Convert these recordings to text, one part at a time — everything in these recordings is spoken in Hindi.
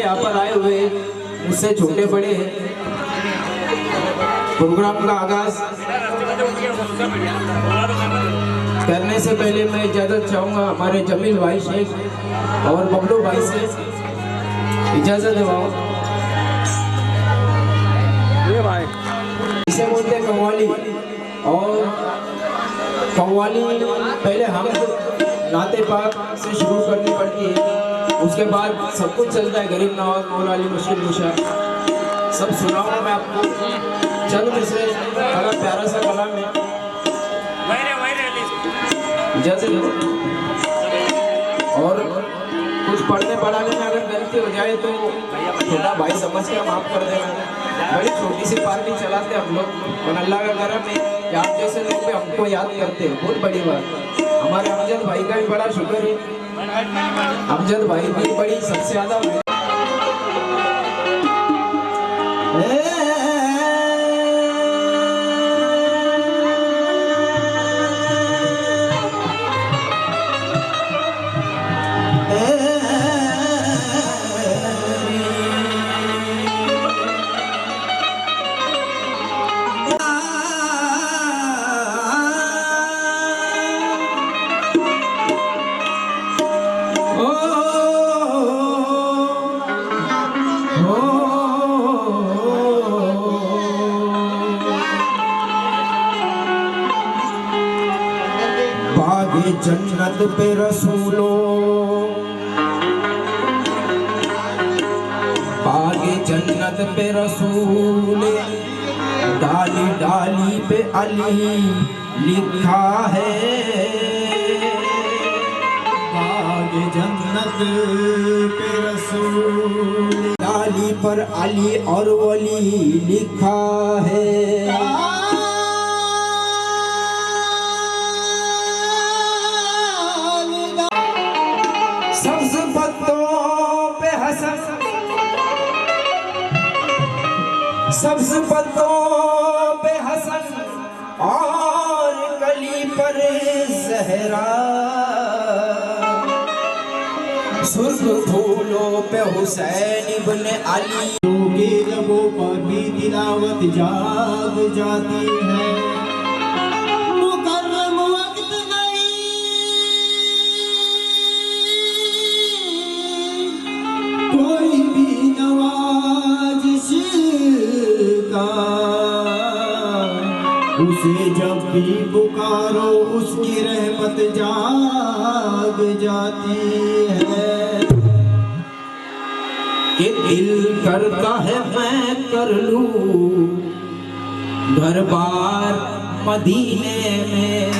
यहाँ पर आए हुए मुझसे छोटे बड़े प्रोग्राम का आगाज करने से पहले मैं इजाजत चाहूंगा हमारे जमील भाई शेख और बबलू भाई से इजाजत दिलाओ। इसे बोलते हैं कव्वाली। और कव्वाली पहले हम नाते पाक से शुरू करनी पड़ती है, उसके बाद सब कुछ चलता है। गरीब नवाज, मौला अली, मुश्किल कुशा सब सुनाऊंगा मैं आपको चंद से बड़ा प्यारा सा कलाम है। जैसे और कुछ पढ़ने पढ़ाने में अगर गलती हो जाए तो छोटा भाई समझ के माफ कर देना। बड़ी छोटी सी पार्टी चलाते हम लोग और अल्लाह का करम है कि आप जैसे लोग भी हमको याद करते हैं, बहुत बड़ी बात। हमारे अमजद भाई का भी बड़ा शुक्र है, अमजद भाई की बड़ी सबसे ज्यादा जन्नत पे रसूलो, बागे जन्नत पे रसूल, डाली डाली पे अली लिखा है। बागे जन्नत पे रसूल, डाली पर अली और वली लिखा है। सब्ज पत्तों पे हसन, सब्ज पत्तों पे हसन और कली पर जहरा, सुर्ख फूलों पे हुसैन इब्ने अली के लबों पर भी तिलावत जाग जाती है। कोई भी नवाजिश का उसे जब भी पुकारो उसकी रहमत जाग जाती है। कि दिल करता है मैं कर लूं घर बार मदीने में,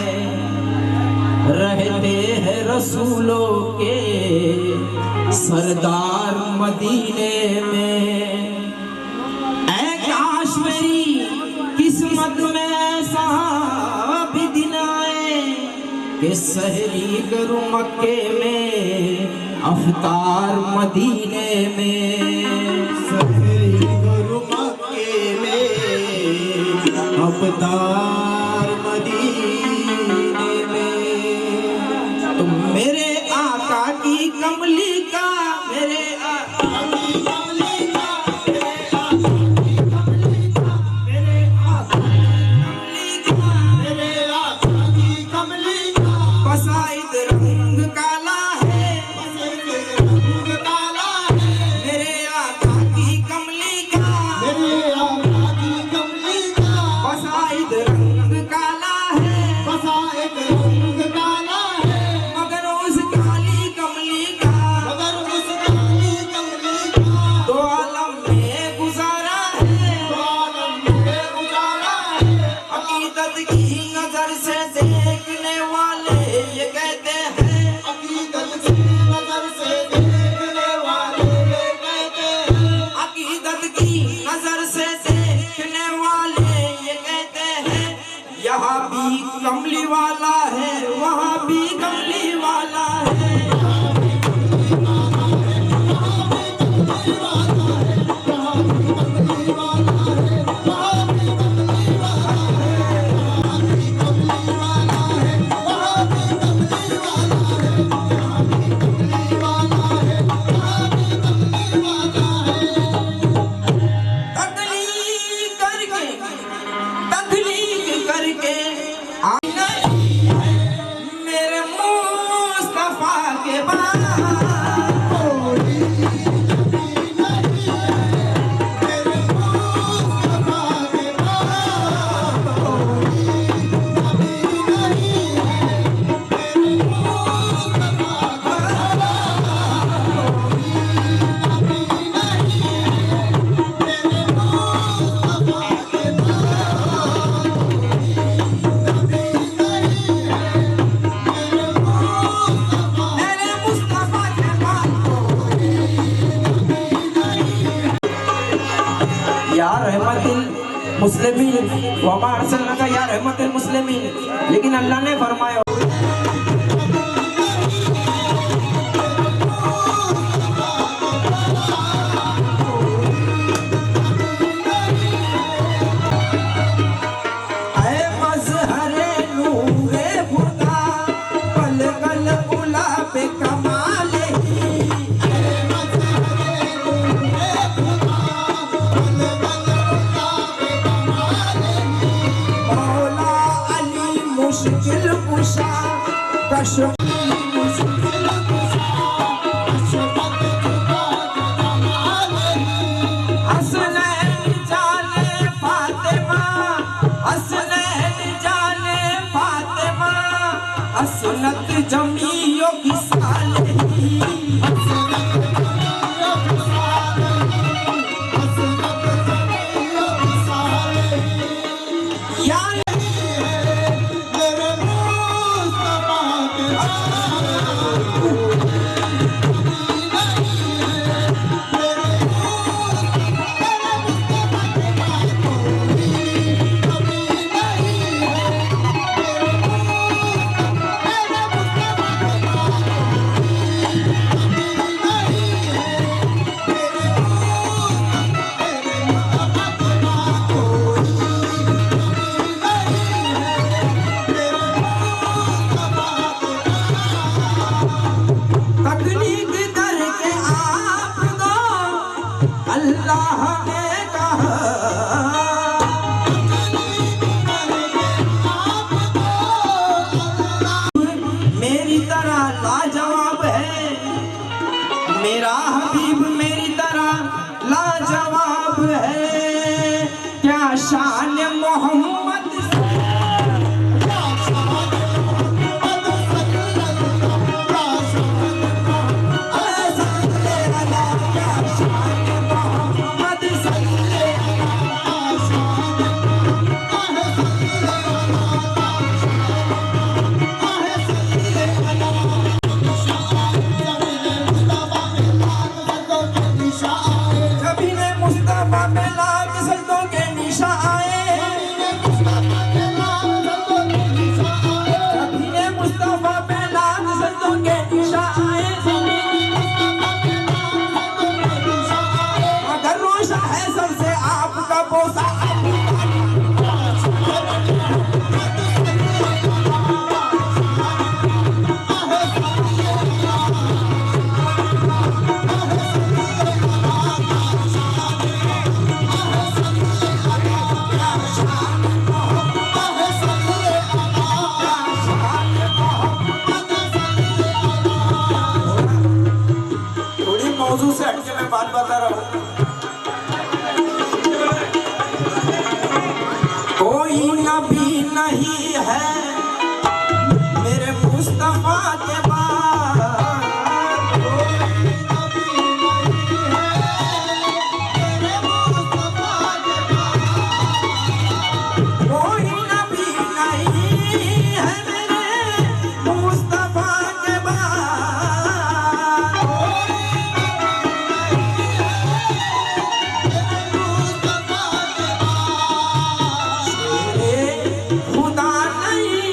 रहते हैं रसूलों के सरदार मदीने में। ऐ काश मेरी किस्मत में ऐसा भी दिन आए कि सहरी करूं मक्के में अफ्तार मदीने में। सहरी करूं मक्के में अफ्तार मदीने में। तुम मेरे आका की कमली का, मेरे आका की कमली का, मेरे आका की कमली का, मेरे आका की कमली का, मेरे आका की कमली का। पसाइद रंग काला है, पसाइद रंग काला है, मेरे आका की कमली का, मेरे आका की कमली का। पसाइद रंग रहमतिल मुस्लिमीन व मा अरसलनाका या रहमतिल मुस्लिमीन। लेकिन अल्लाह ने फरमाया मुश्किल कुशा कशफ हसनैन जाने फातिमा, हसनैन जाने फातिमा, हसनत जमीयो की सालेही। अल्लाह ने कहा मेरी तरह लाजवाब है, मेरा हबीब मेरी तरह लाजवाब है। क्या शान मोहम्मद मौजू से हटके मैं बात बता रहा हूँ। कोई नबी नहीं है मेरे मुस्तफा के बाद, कोई नबी नहीं है मेरे मुस्तफा के बाद। खुदा नहीं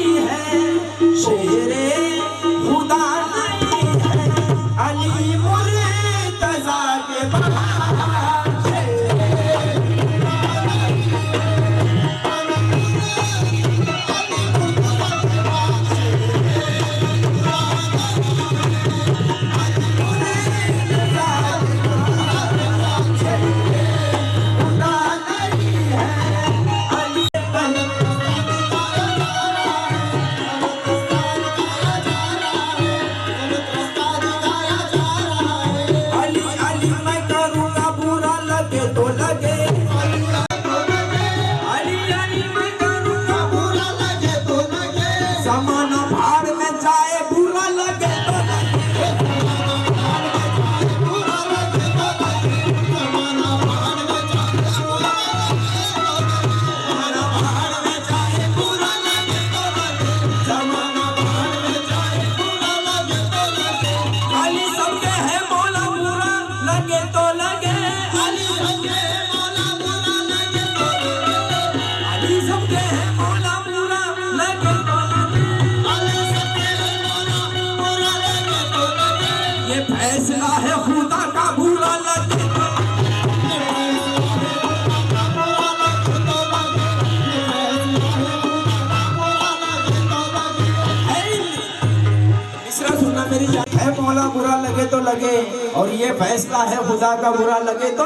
लगे तो लगे, और ये फैसला है खुदा का, बुरा लगे तो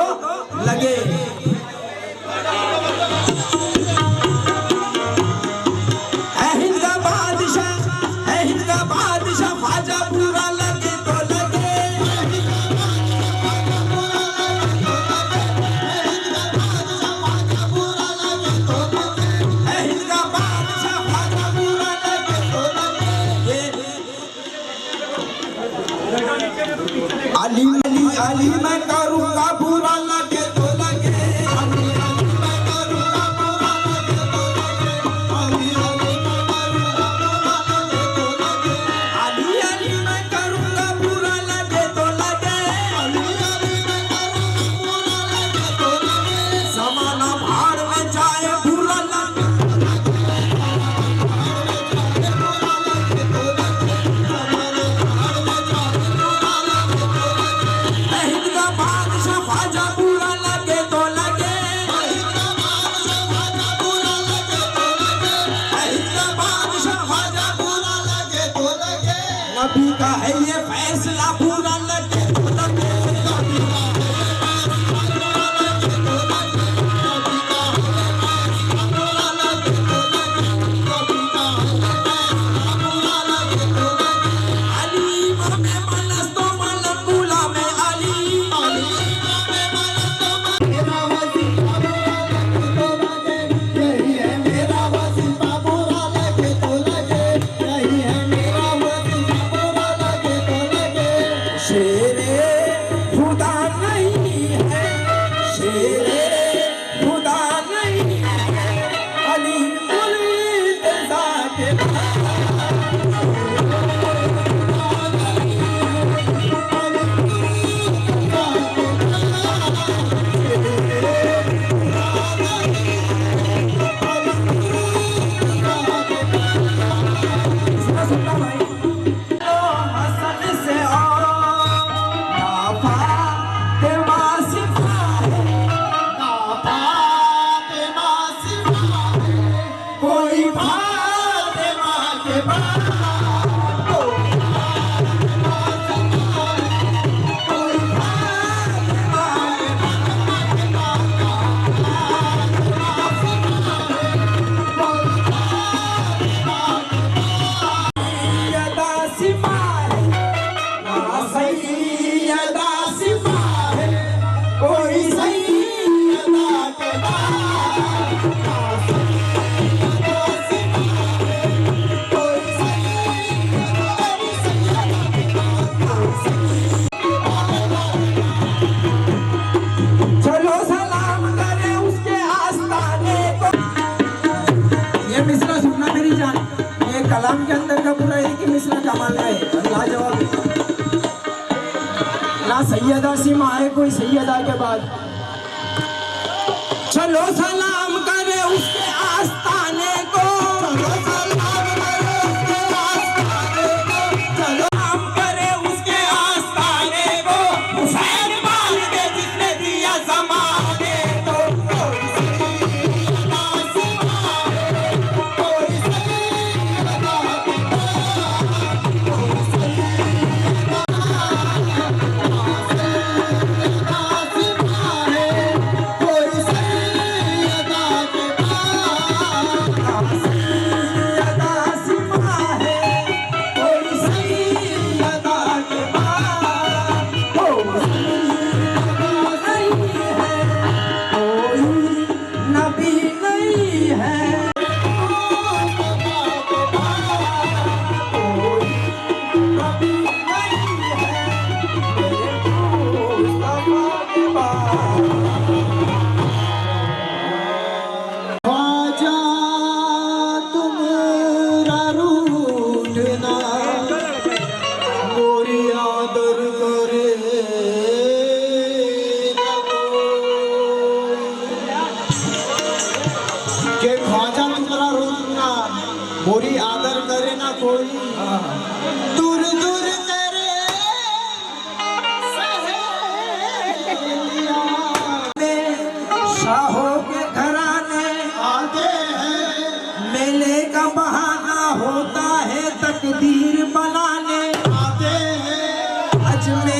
लगे। है हिंद का बादशाह ख्वाजा, बुरा लगे तो लगे। है हिंद का बादशाह ख्वाजा, बुरा लगे तो लगे। अली मैं करूँगा, बुरा लगे तो लगे। नबी का है ये फैसला, बुरा लगे तो लगे। कलाम के अंदर का पूरा एक ही मिसरा कमाल है, लाजवाब। ना सैयदा सीमा है कोई सैयदा के बाद। चलो सलाम करे उसके आस्ताने को, चलो सलाम करे उसके आस्ताने को, चलो सलाम करे उसके आस्ताने को। हुसैन मार दे जिसने दिया ज़माने को। मोरी आदर करे ना कोई, दूर दूर करे शाहों के घराने आते हैं। मेले का बहाना होता है तकदीर बनाने आते हैं। अजमेर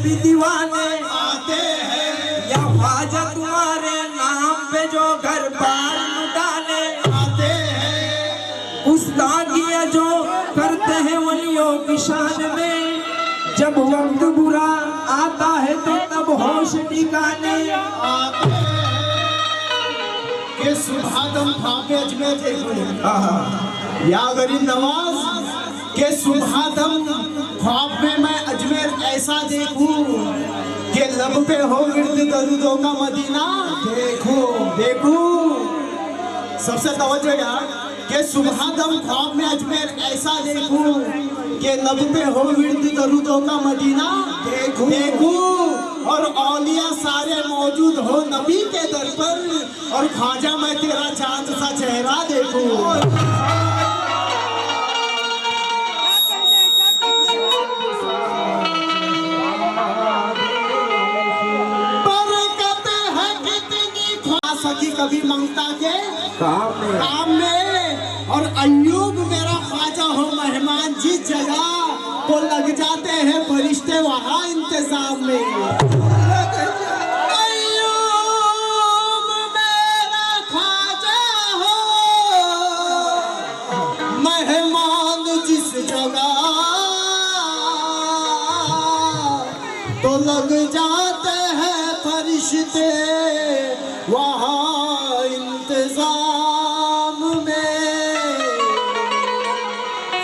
भी दीवाने आते हैं, या ख्वाजा तुम्हारे नाम पे जो घर बार लुटाने आते हैं, गुस्ताखियां जो करते हैं वलियों की शान में, जब वक्त बुरा आता है तो तब होश ठिकाने आते हैं कि सुबह दम फाके अजमेर देखो या गरीब नवाज के सुबह दम ख्वाब में मैं अजमेर ऐसा देखूं कि लब पे हो गिर्द दरूदों का मदीना देखूं सबसे तवज्जो यार कि सुबह दम ख्वाब में अजमेर ऐसा देखूं कि लब पे हो गिर्द दरूदों का मदीना देखूं और औलिया सारे मौजूद हो नबी के दर पर और ख्वाजा मैं तेरा चांद सा चेहरा देखूं। सकी कभी ममता के काम में और अय्यूब मेरा ख्वाजा हो मेहमान जिस जगह तो लग जाते हैं फरिश्ते वहाँ इंतजाम में। अय्यूब मेरा ख्वाजा हो मेहमान जिस जगह तो लग जाते हैं फरिश्ते वहाँ इंतजाम में।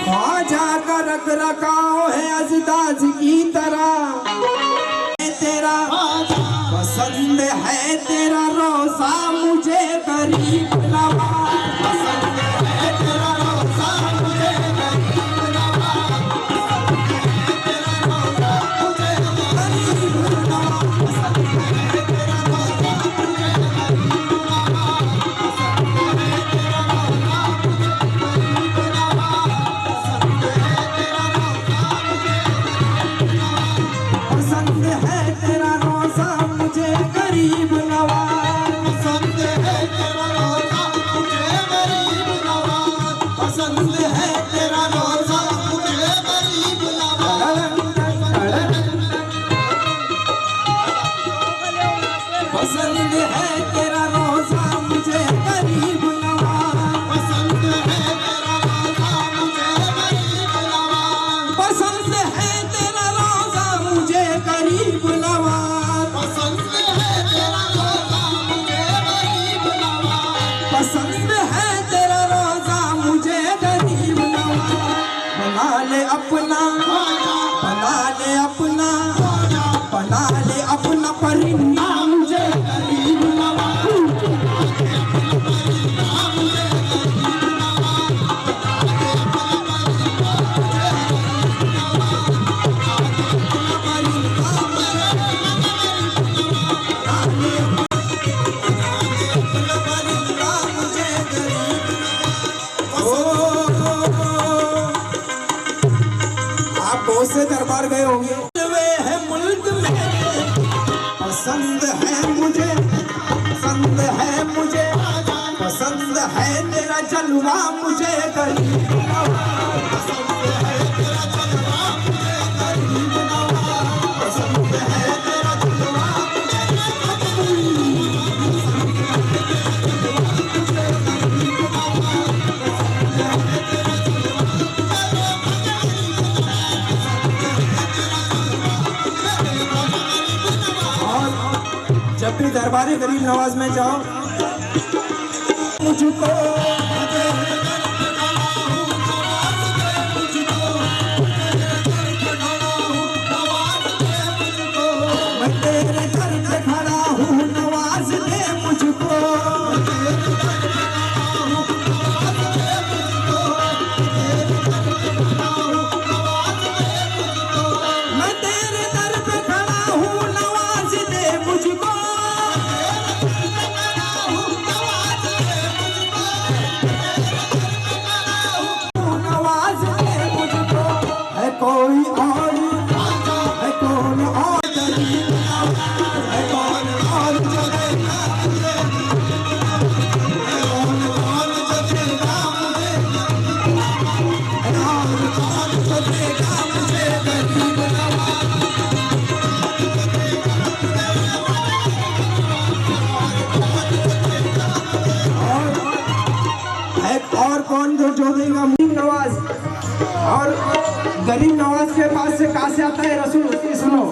ख्वाजा का रख रखाव है अजदाज की तरह, तेरा पसंद है तेरा रोजा मुझे करीब नवाज, पसंद है तेरा रोजा मुझे करीब नवाज, पसंद है तेरा रोजा मुझे करीब नवाज, पसंद है तेरा रोजा मुझे गरीब नवाज, पसंद है तेरा रोजा मुझे गरीब नवाज, पसंद है तेरा रोजा मुझे करीब नवाज, पसंद है तेरा रोजा मुझे गरीब नवाज, पसंद है तेरा रोजा मुझे करीब नवाज, पसंद है तेरा रोजा मुझे गरीब नवाज, पसंद है तेरा रोजा मुझे गरीब नवाज। बना ले अपना बना ले अपना बना ले अपना परिंदा मुझे करीब नवाज, आप बहुत से दरबार गए होंगे। वे है मुल्क में पसंद है मुझे, पसंद है मुझे, पसंद है तेरा जलवा मुझे करीब नवाज, पसंद है तेरा जलवा मुझे करीब नवाज, पसंद है तेरा जलवा मुझे जब भी दरबारी गरीब नवाज में जाओ मुझको मैं तेरे घर पे खड़ा हूँ नवाज दे मुझको, मैं तेरे दर पे खड़ा हूँ नवाज दे मुझको, नवाज दे मुझको। है कोई और, है कोई और गरीब नवाज, हो देगा गरीब नवाज। और गरीब नवाज के पास से कहा से आता है रसूल, सुनो।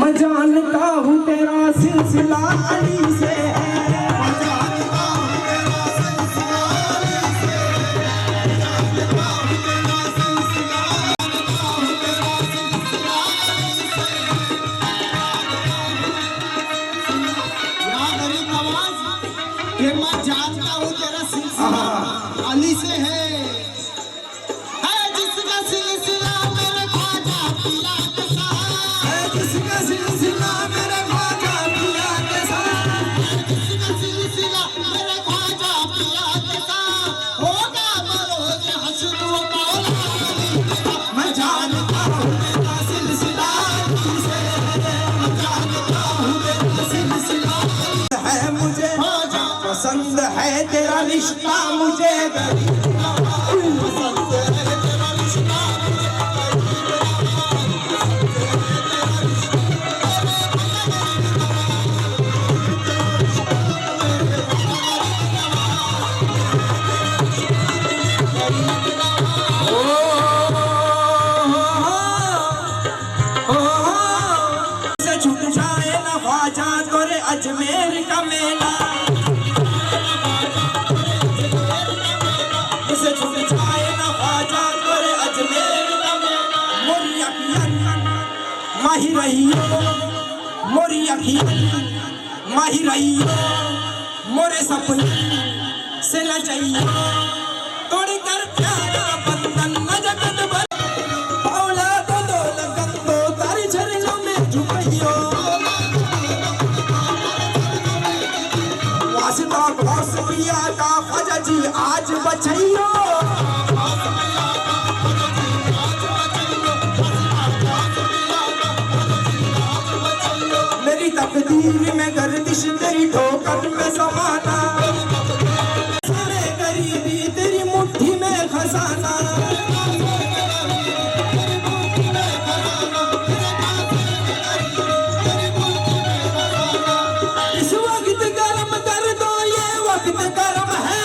मैं जानता हूँ तेरा सिलसिला अली से है, कि मैं जानता हूँ तेरा सिलसिला अली से है जिसका सिलसिला मेरे ख्वाजा पिया के साथ है, जिसका सिलसिला मेरे ख्वाजा पिया के साथ, जिसका सिलसिला मेरे ख्वाजा पिया के साथ होगा बरोज हश्र व मौला। मैं जानता हूँ तेरा सिलसिला अली से है, मैं जानता हूँ तेरा सिलसिला है मुझे पसंद है तेरा रिश्ता मुझे गरीब पसंद है तेरा रिश्ता से छूट जाए ना ख्वाजा तोरे अजमेर का मेला, से छूट जाए ना ख्वाजा तोरे अजमेर का मेला। मोरी अखियन माही रहियो, मोरी अखियन माही रहियो, मोरे सपने से न जाइयो, तोड़ कर प्यारा बंधन न जगत भर, औलाद दो लगन दो तारी चरणों में झुकियो, वास्ता घोष पिया का ख्वाजा जी आज बचाइयो। मेरी तकदीर में गर्दिश तेरी ठोकर में समाना, सारे गरीबी तेरी मुट्ठी में खजाना, इस वक्त गर्म कर दो ये वक्त गर्म है,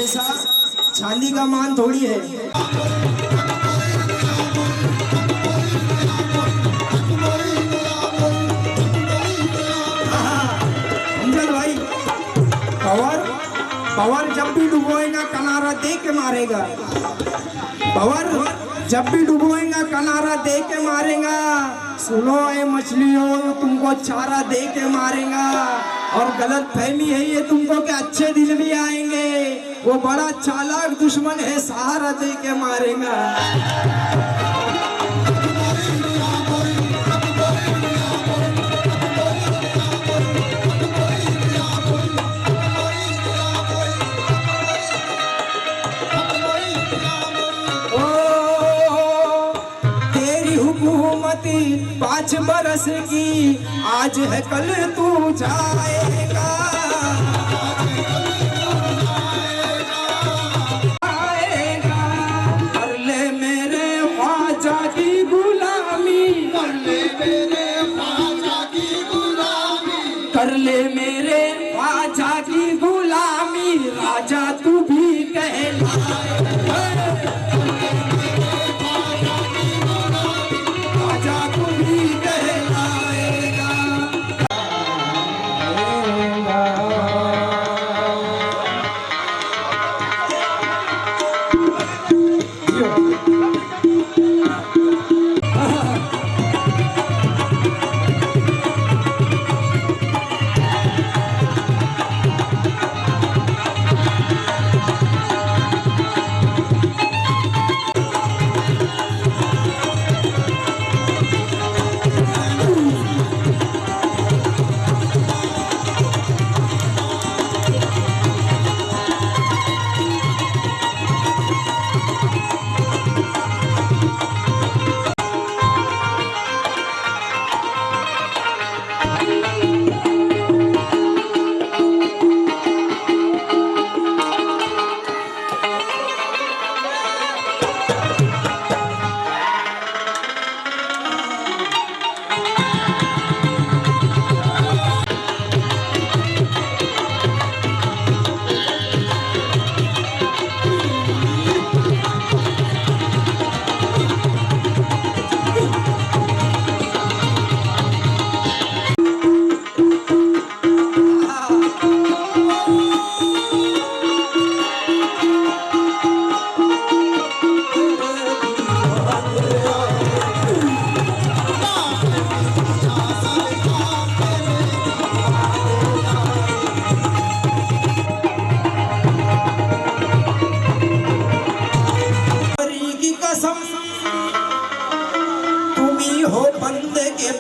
पैसा चांदी का मान थोड़ी है। अमजद भाई, पवर जब भी डुबोएगा किनारा दे के मारेगा। पवर जब भी डुबोएगा किनारा दे के मारेगा। सुनो ये मछलियों, तुमको चारा दे के मारेगा। और गलत फहमी है ये तुमको कि अच्छे दिन भी आएंगे। वो बड़ा चालाक दुश्मन है, सहारा दे के मारेगा। हुकूमती 5 बरस की, आज है कल तू जाएगा। कर ले मेरे ख्वाजा की गुलामी, कर ले मेरे ख्वाजा की गुलामी, कर ले मेरे ख्वाजा की गुलामी। राजा तू भी कहलाए,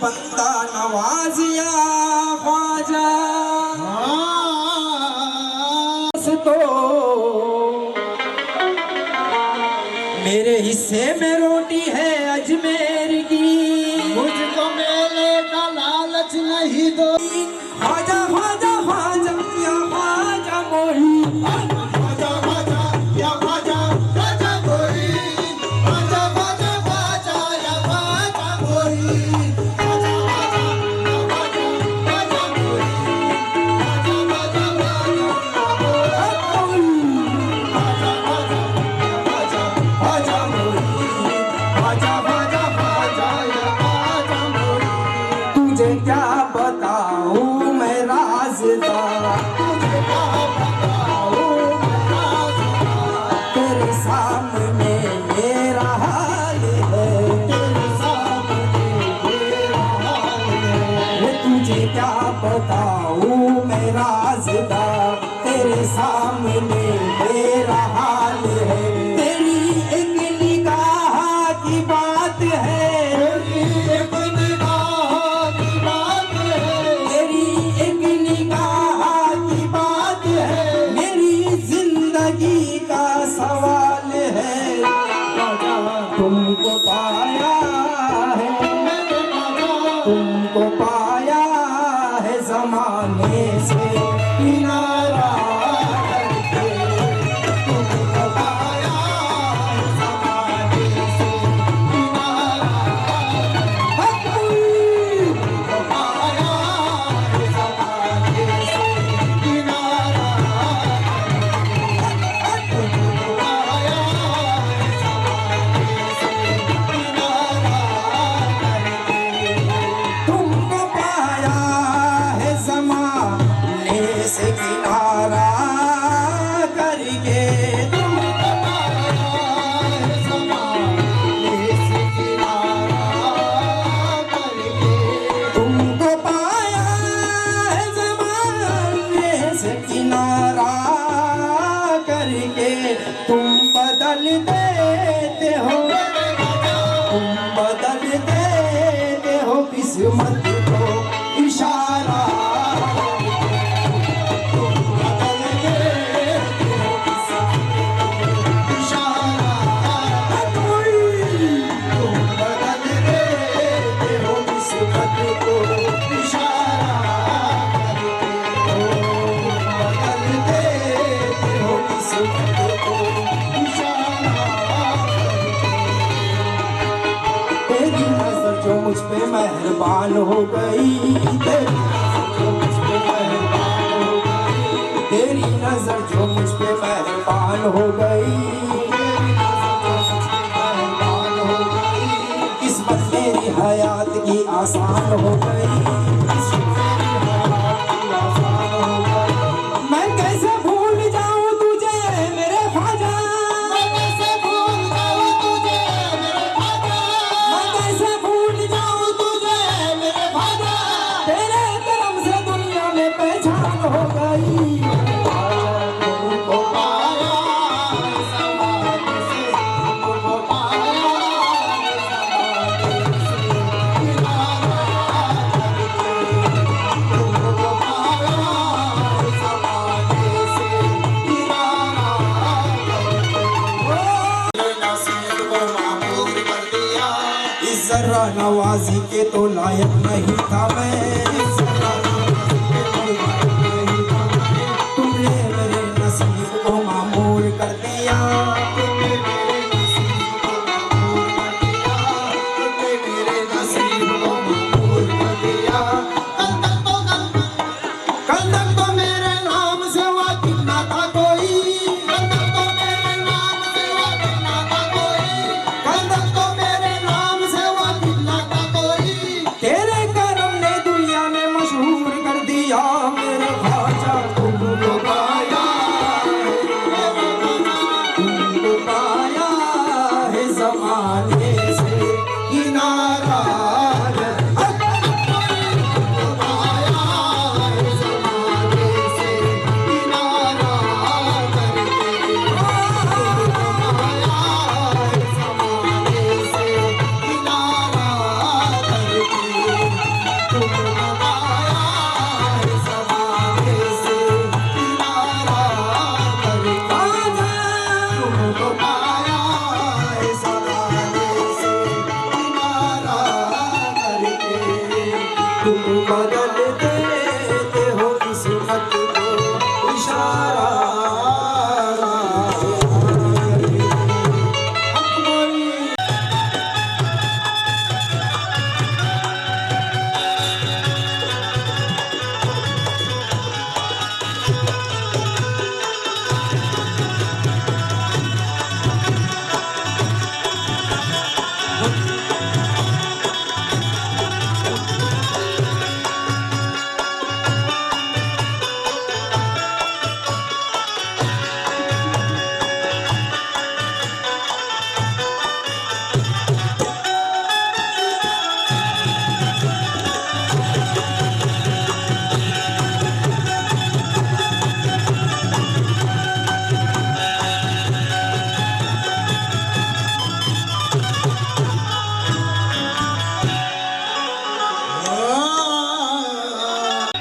बंदा नवाजिया ख्वाजा। तो मेरे हिस्से में रोटी है अजमेर की, मुझको मेले का लालच नहीं दो। ख्वाजा ख्वाजा ख्वाजा या ख्वाजा मोही, ख्वाजा ख्वाजा या ख्वाजा ख्वाजा मोही, ख्वाजा ख्वाजा ख्वाजा या ख्वाजा मोही। तुझे क्या बताऊं मैं राज़दार, तेरे सामने मेरा हाल है, तुझे क्या बताऊं मैं राज़दार, तेरे सामने मेरा हाल है। तेरी एक निगाह की बात है, सवाल है। तुमको पाया है, तुमको पाया है जमाने से किनारा करके, तुमको पाया है जमाने से किनारा करके, तुमको पाया है जमाने से किनारा करके। तुम बदल देते हो, तुम बदल देते हो किस्मत को इशारा, तुम बदल देते हो इशारा, तुम बदल देते हो किस्मत को इशारा, बदल देते हो किस्मत को इशारा। तेरी नजर जो मुझ पे मेहरबान हो गई, तेरी नजर जो मुझ पे मेहरबान हो गई, तेरी नजर जो मुझ पे मेहरबान हो गई, तेरी नजर जो मुझ पे मेहरबान हो गई, किस्मत मेरी हयात की आसान हो गई, किस्मत मेरी हयात की आसान हो गई। मैं कैसे भूल जाऊं तुझे मेरे ख्वाजा, मैं कैसे भूल जाऊं तुझे मेरे ख्वाजा, मैं कैसे भूल जाऊं तुझे मेरे ख्वाजा, तेरे करम से दुनिया में पहचान हो गई। तुमको पाया ज़माने से, तुमको पाया ज़माने से, किनारा करके, तुमको पाया ज़माने से, किनारा करके। नसीब को मामूर कर दिया, इस जरा नवाजी के तो लायक नहीं था मैं, इस जरा नवाजी के तो लायक नहीं था मैं। तुमने मेरे नसीब को मामूर कर दिया, तुमने मेरे नसीब को मामूर कर दिया, तुमने मेरे नसीब को मामूर कर दिया। कल तक तो मेरे नाम से वाकिफ ना था कोई, कल तक तो मेरे नाम से वाकिफ ना था कोई, कल तक तो मेरे नाम से वाकिफ ना था कोई, तेरे करम ने दुनिया में मशहूर कर दिया मेरे ख्वाजा। तुमको पाया, तुमको पाया है ज़माने से किनारा, तुमको पाया है ज़माने से किनारा करके, तुमको पाया है ज़माने से किनारा करके, तुमको पाया है ज़माने से किनारा करके, तुमको पाया है ज़माने से किनारा करके, तुम बदल देते हो किस्मत को इशारा करके।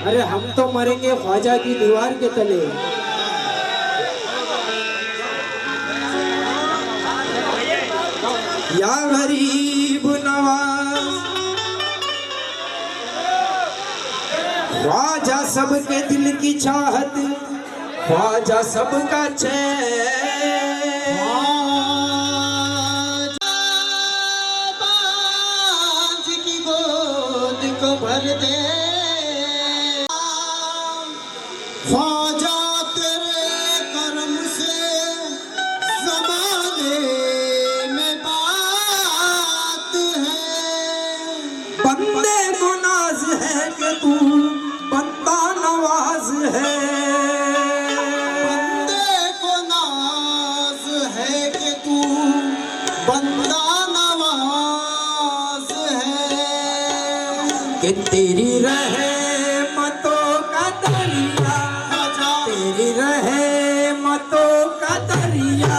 अरे हम तो मरेंगे ख्वाजा की दीवार के तले। या गरीब नवाज, ख्वाजा सबके दिल की चाहत, ख्वाजा सबका चैन, बांझ की गोद को भर दे ख्वाजा, तेरे करम से ज़माने में बात है। बंदे को नाज है कि तू बंदा नवाज है, बंदे को नाज है कि तू बंदा नवाज है। कि तेरी रहमतों का दरिया, तेरी रहमतों का दरिया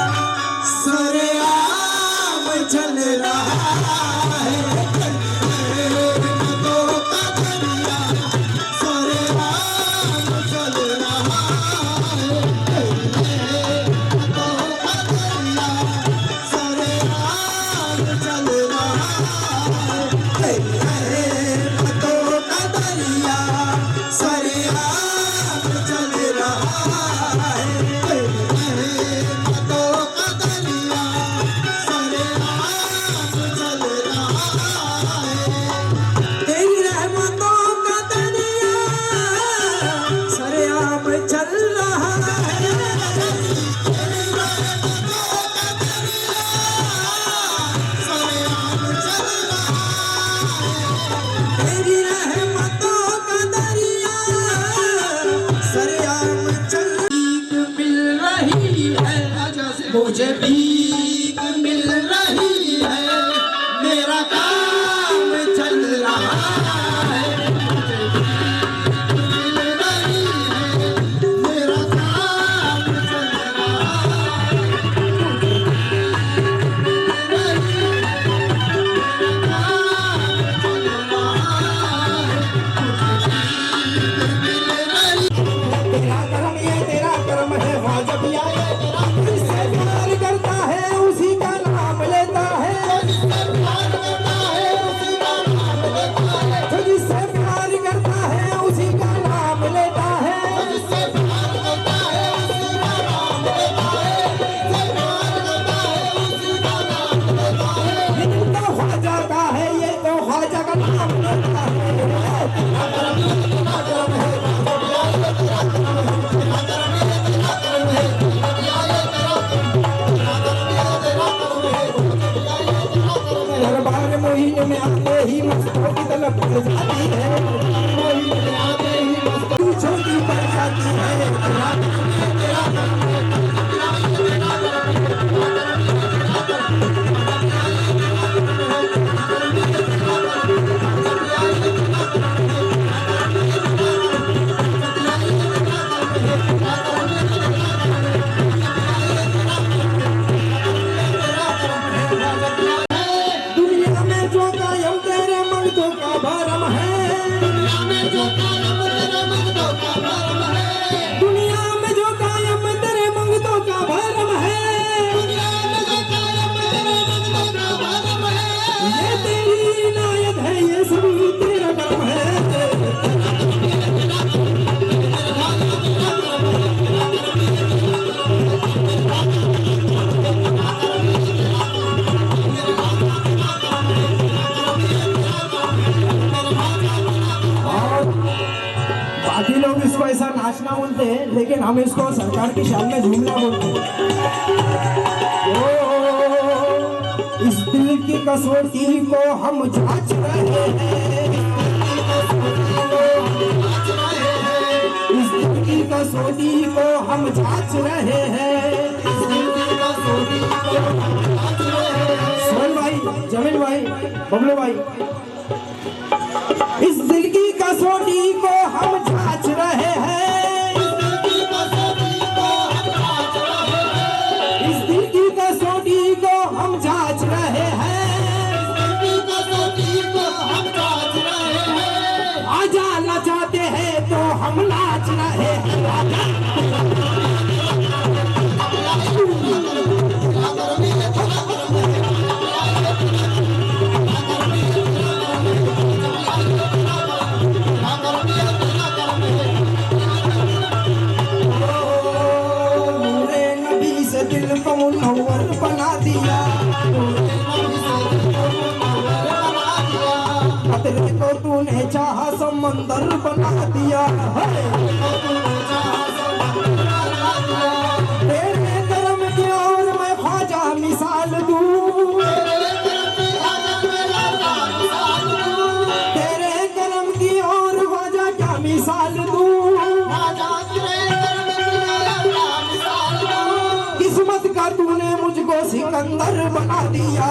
मुझे भीख मिल रही है, मेरा काम चल रहा है। मुझे भीख मिल रही है, मेरा काम चल रहा है। मुझे भीख मिल रही है, मेरा काम चल रहा है। मुझे भीख मिल रही है। तेरा कर्म ये तेरा कर्म है, ख्वाजा पिया ये तेरा जिससे प्यार करता है उसी का नाम लेता है। जो जिससे प्यार करता है उसी का नाम लेता है। ये तो ख्वाजा का है, ये तो ख्वाजा का नाम लेता है। दरबार मोहिनी में आते ही मस्तों की तलब बढ़ जाती है। मोहिनी में आते ही मस्तों की छोटी पड़ जाती है। दुनिया में जो कायम तेरे मर्दों का भरम है। दुनिया में जो कायम तेरे मर्दों का भरम है। ये तेरी इनायत है, ये सभी तेरा कर्म है। बाकी लोग इसको ऐसा नाचना बोलते हैं, लेकिन हम इसको सरकार की शान में झूमना बोलते हैं। ओ, इस दिल की कसौटी को हम जांच रहे हैं। इस दिल की कसौटी को हम जांच रहे हैं। सोहन भाई, जमील भाई, बबलू भाई, इस दिल की कसौटी को हम जांच रहे हैं। इस दिल की कसौटी को हम जांच रहे हैं। आजा नचाते हैं तो हम नाच रहे हैं। नूरे नबी से दिल को मुनव्वर बना दिया। खतरे को तूने चाहा समंदर बना दिया। तेरे कर्म की और मैं ख्वाजा मिसाल दूं। तेरे कर्म की और ख्वाजा क्या मिसाल दूं। किस्मत का तूने मुझको सिकंदर बना दिया।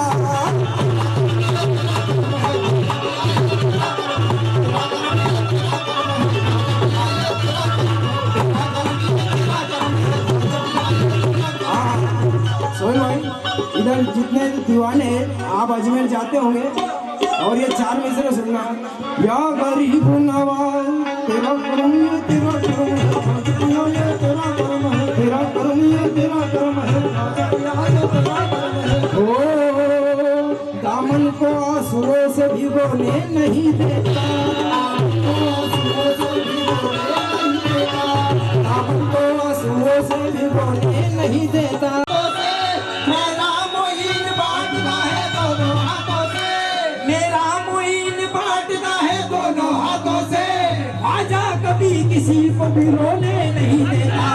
सोहेल भाई, इधर जितने दीवाने हैं, आप अजमेर जाते होंगे और ये चार मिसरे सुनना। या गरीब नवाज तेरा कर्म ये तेरा कर्म है, ये तेरा कर्म है, तेरा कर्म ये तेरा कर्म है, तेरा कर्म है। ओ दामन को आंसुओं से भिगोने नहीं देता। दामन को आंसुओं से भिगोने नहीं देता। मेरा मोहिन बांटता है दोनों हाथों से। मेरा मुइन बांटता है दोनों हाथों से। आजा कभी किसी को भी रोने नहीं देता।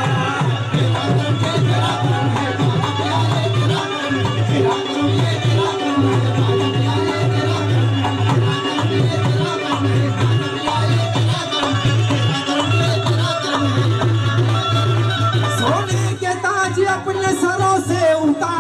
सोने के ताज अपने सरों से उतार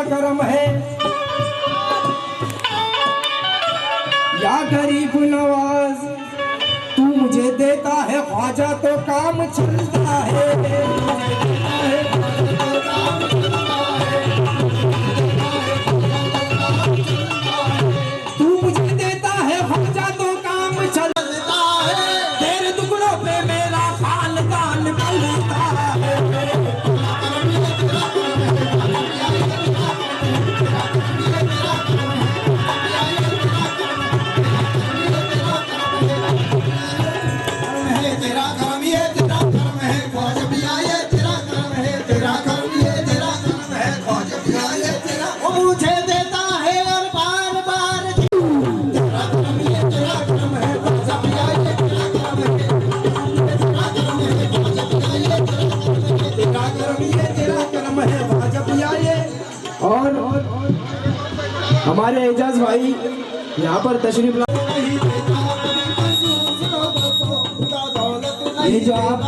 करम है या गरीब नवाज, तू मुझे देता है ख्वाजा तो काम चलता है। तू मुझे देता है ख्वाजा तो काम चलता है, तेरे टुकड़ों पे मेरा खानदान पलता है। मुझे देता है और बार बार तेरा करम ये तेरा करम है ख्वाजा पिया ये तेरा करम है, तेरा करम है ख्वाजा पिया ये तेरा करम है, तेरा करम है ख्वाजा पिया ये। और हमारे एजाज भाई यहाँ पर तशरीफ ला, ये जो आप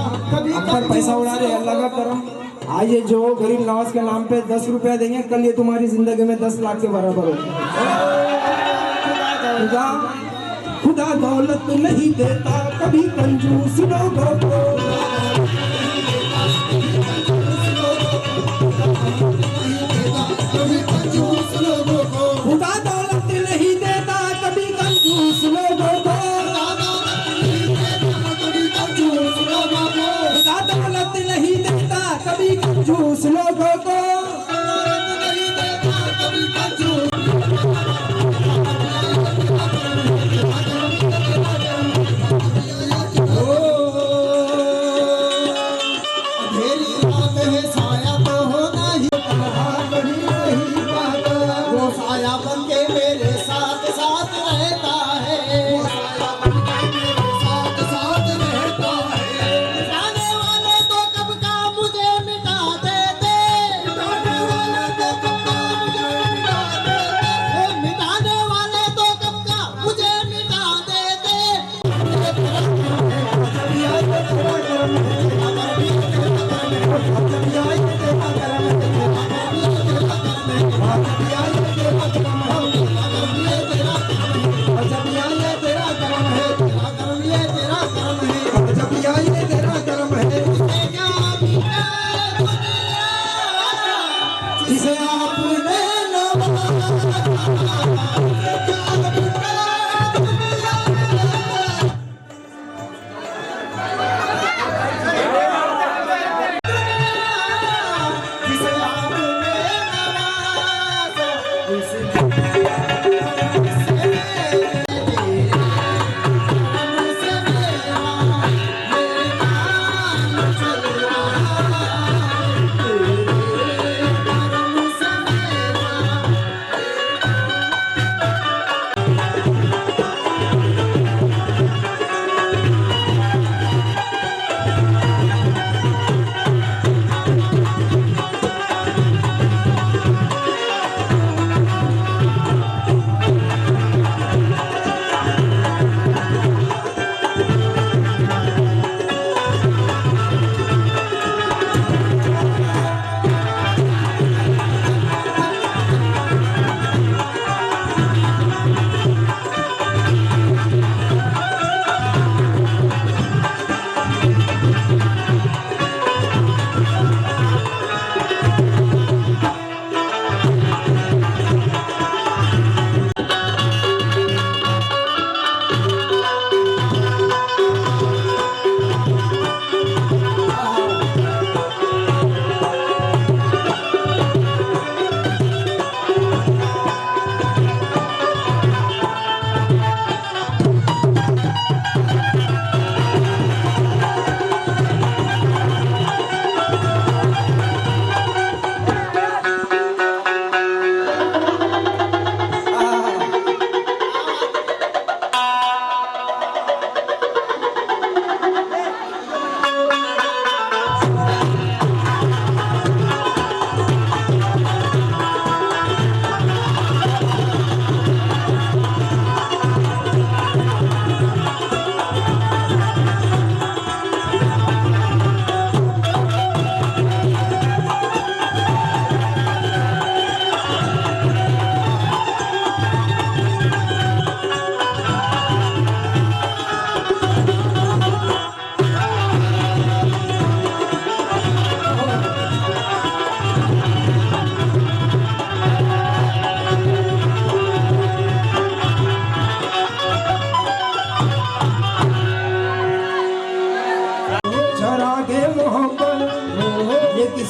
पर पैसा उड़ा रहे अल्लाह का करम, आज ये जो गरीब नवाज के नाम पे 10 रुपया देंगे, कल ये तुम्हारी जिंदगी में 10 लाख के बराबर हो। खुदा खुदा दौलत नहीं देता कभी कंजूस लोगों को, खुदा दौलत नहीं देता कभी कंजूस लोगों को, खुदा दौलत नहीं देता कभी कंजूस लोगों को। अंधेरी रात है साया तो होना ही, वो साया बन के मेरे साथ साथ रहता है, साथ साथ रहता है। मिटाने वाले तो कब का मुझे मिटा देते,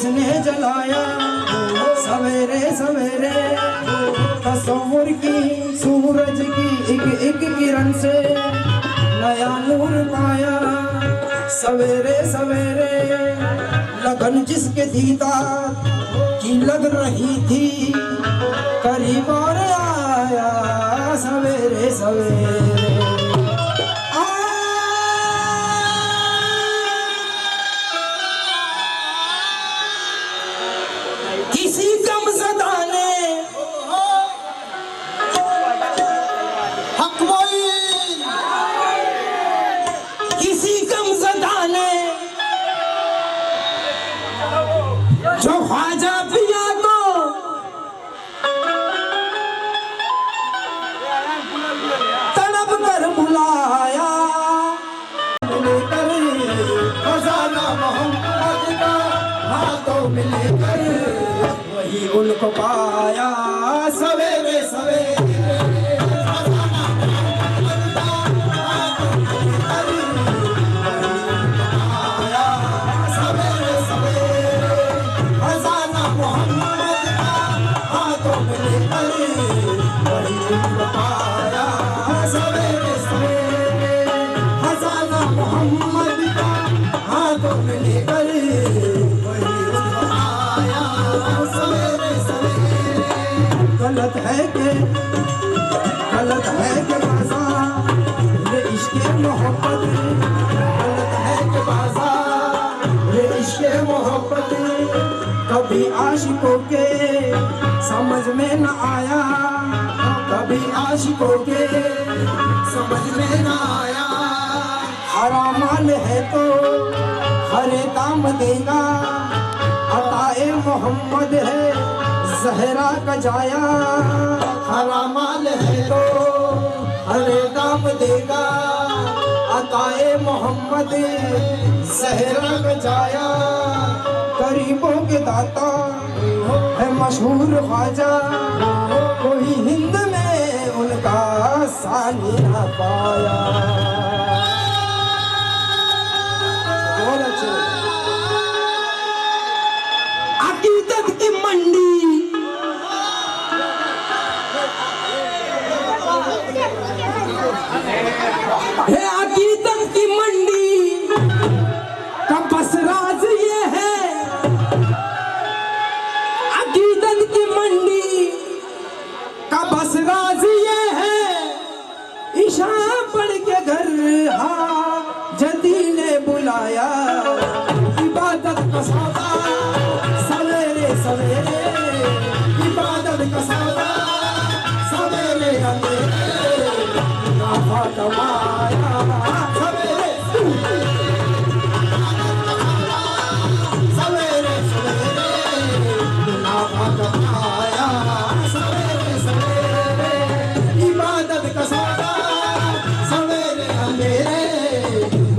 किसने जलाया सवेरे सवेरे तस्वीर की सूरज की एक एक किरण से नया नूर पाया सवेरे सवेरे लगन जिसके दीदार की लग रही थी करीब और आया सवेरे सवेरे किसी गमज़दा ने हक मोइन किसी गमज़दा ने जो ख्वाजा पिया को तड़प कर बुलाया मिलकर खजाना मोहम्मद का हाथों मिलकर वही उनको पाया सवेरे सवेरे गलत है कि बाज़ार ये इश्क़ मोहब्बत गलत है कि बाज़ार ये इश्क़ मोहब्बत कभी आशिकों के समझ में न आया कभी आशिकों के समझ में न आया हराम माल है तो हरे दाम देगा अताए मोहम्मद है ज़हरा का जाया हरा माल है तो हरे दाम देगा अताए मोहम्मद ज़हरा का जाया गरीबों के दाता है मशहूर ख्वाजा कोई हिंद में उनका सानी न पाया बहुत अच्छे अकीदत की मंडी है अकीदत की मंडी का बस राज ये है अकीदत की मंडी का बस राज ये है ईशा पढ़ के घर हाजती ने बुलाया इबादत का सौदा सवेरे सवेरे इबादत का सौदा सवेरे अंधेरे नाफा कमाया सवेरे सवेरे सवेरे नाफा कमाया सवेरे सवेरे इबादत का सौदा सवेरे अंधेरे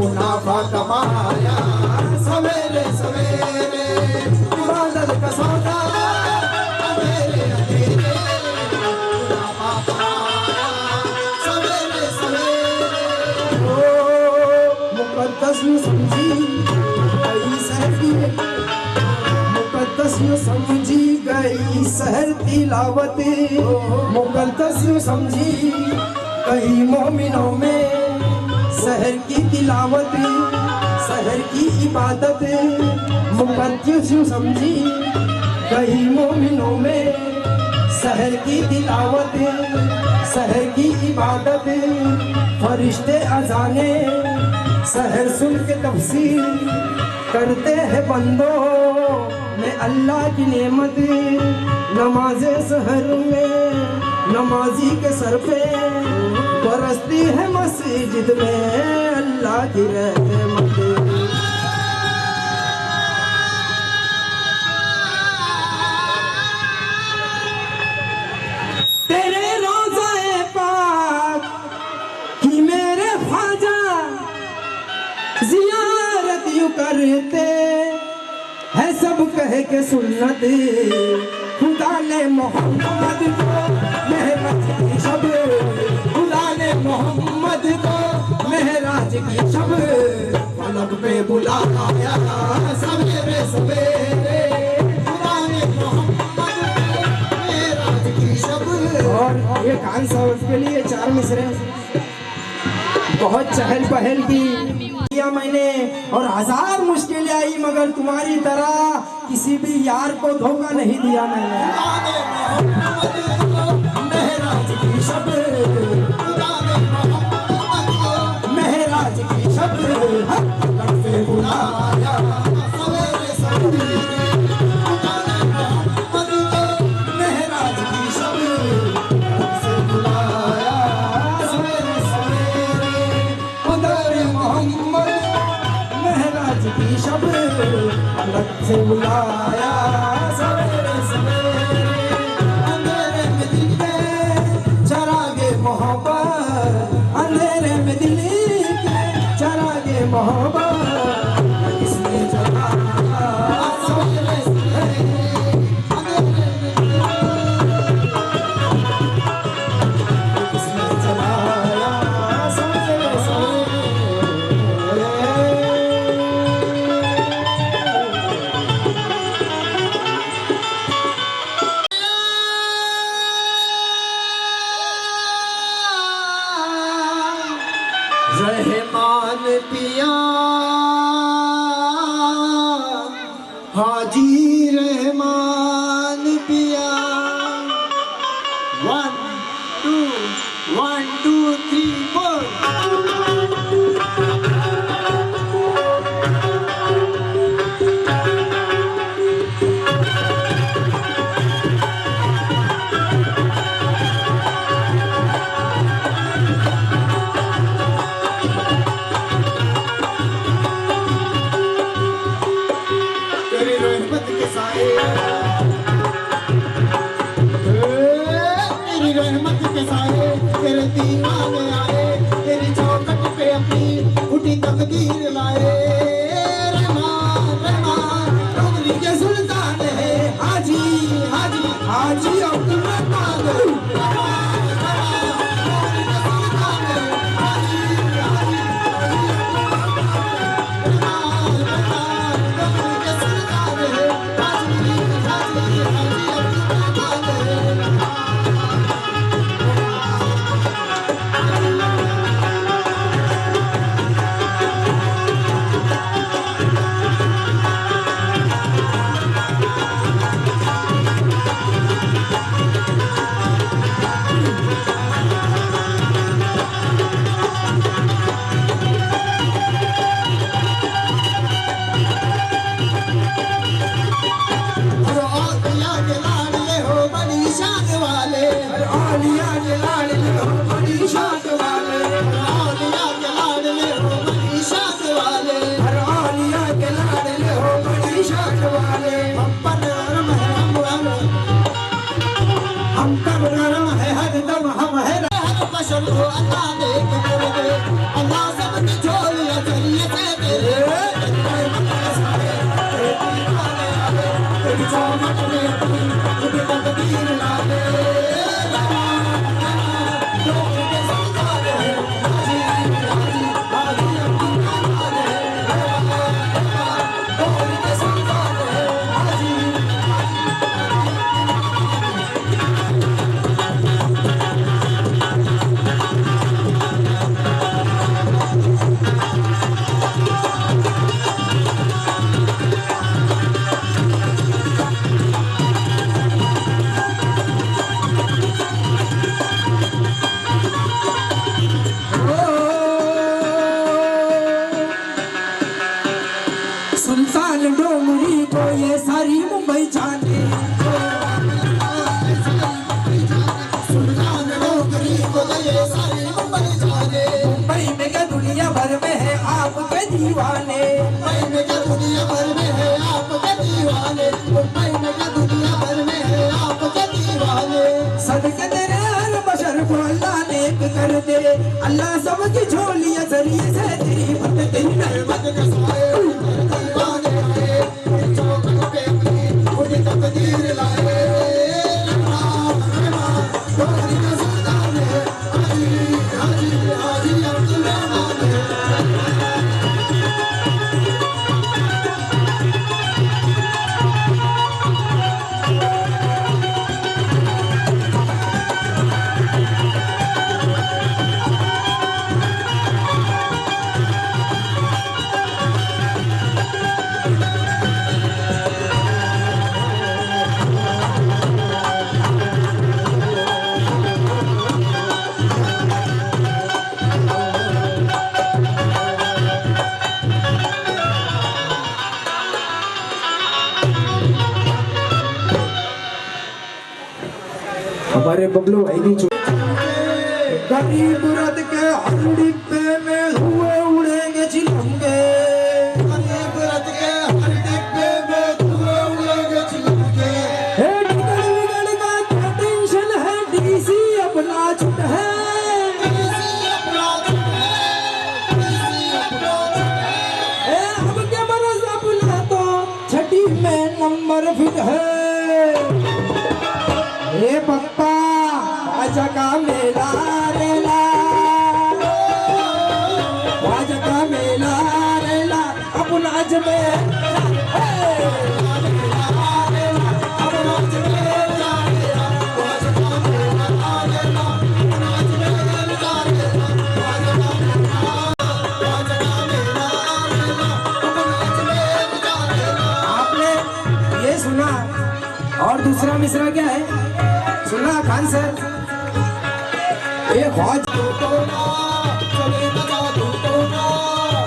मुनाफा कमाया सवेरे सवेरे इबादत का सौदा सवेरे अंधेरे मुनाफा कमाया सवेरे सवेरे मुकद्दस यूं समझी गई सहर की मुकद्दस यूं समझी गई सहर तिलावत मुकद्दस यूं समझी गई मोमिनों में सहर की तिलावत सहर की इबादत मुकद्दस यूं समझी गई मोमिनों में सहर की तिलावत सहर की इबादत फरिश्ते अजाने सहर सुन के तफसीर करते हैं बंदों में अल्लाह की नेमत नमाज़े सहर में नमाजी के सर पे बरसती है मस्जिद में अल्लाह की रहमत तेरे रोज़े पाक की मेरे ख्वाजा जियारत यूं करते है सब कह के सुन्नत खुदा ने मोहम्मद को महराज की शब खुदा ने मोहम्मद को महराज की शब फलक पे बुलाया सवेरे सवेरे खान साहब के लिए 4 मिसरे। बहुत चहल पहल की किया मैंने और 1000 मुश्किलें आई, मगर तुम्हारी तरह किसी भी यार को धोखा नहीं दिया मैंने। महराज की शब्द, महराज की शब्द से बुलाया सवेरे सवेरे, महराज की शब्द से बुलाया सवेरे सवेरे, उदर मोहम्मद महराज की शब्द से बुलाया सवेरे सवेरे, अंधेरे में दिल के चरागे मोहब्बत, अंधेरे में दिल के चरागे मोहब्बत, किसने जलाया सवेरे सवेरे, किसने जलाया सवेरे सवेरे। रहमान पिया हाजी रहमान पिया, 1 2 3 4। तेरी रहमत के साए, तेरी रहमत के साए, तेरे दीवाने आए, तेरी चौखट पे अपनी उठी तकदीर लाए। रहमान रहमान डोगरी के सुल्तान है हाजी, हाजी हाजी अब्दुल रहमान। सुल्तान डोंगरी को ये सारी मुंबई जाने, सुल्तान डोगरी को ये सारी मुंबई जाने, मुंबई में क्या दुनिया भर में है आपके दीवाने, मुंबई में क्या दुनिया भर में है आपके दीवाने, मुंबई में क्या दुनिया भर में है आपके दीवाने। सदके तेरे हर बशर को अल्लाह नेक कर दे, अल्लाह सबकी झोलियां जरिए से तेरी मत तेरी रहमत के साए दीवाने आए, तेरी चौखट पे अपनी उठी तकदीर लाए। रहमान रहमान डोगरी के सुल्तान है, हाजी हाजी हाजी अब्दुल रहमान है। हमारे बबलू भाई की गरीब रथ के हर डिब्बे में हुए उड़ेंगे चिलंगे, गरीब रथ के हर डिब्बे में धुएं उड़ेंगे चिलंगे। टिकट विकट का क्या टेंशन है, डीसी अपना छुट है, डीसी अपना छुट है, डीसी अपना छुट है। अब के बरस अपना तो छठी में नंबर फिट है। हे पप्पा बाजा का मेला रेला, बाजा का मेला रेला अपना अजमेर आपने ये सुना। और दूसरा मिसरा क्या है सुना खान सर, ये ख्वाज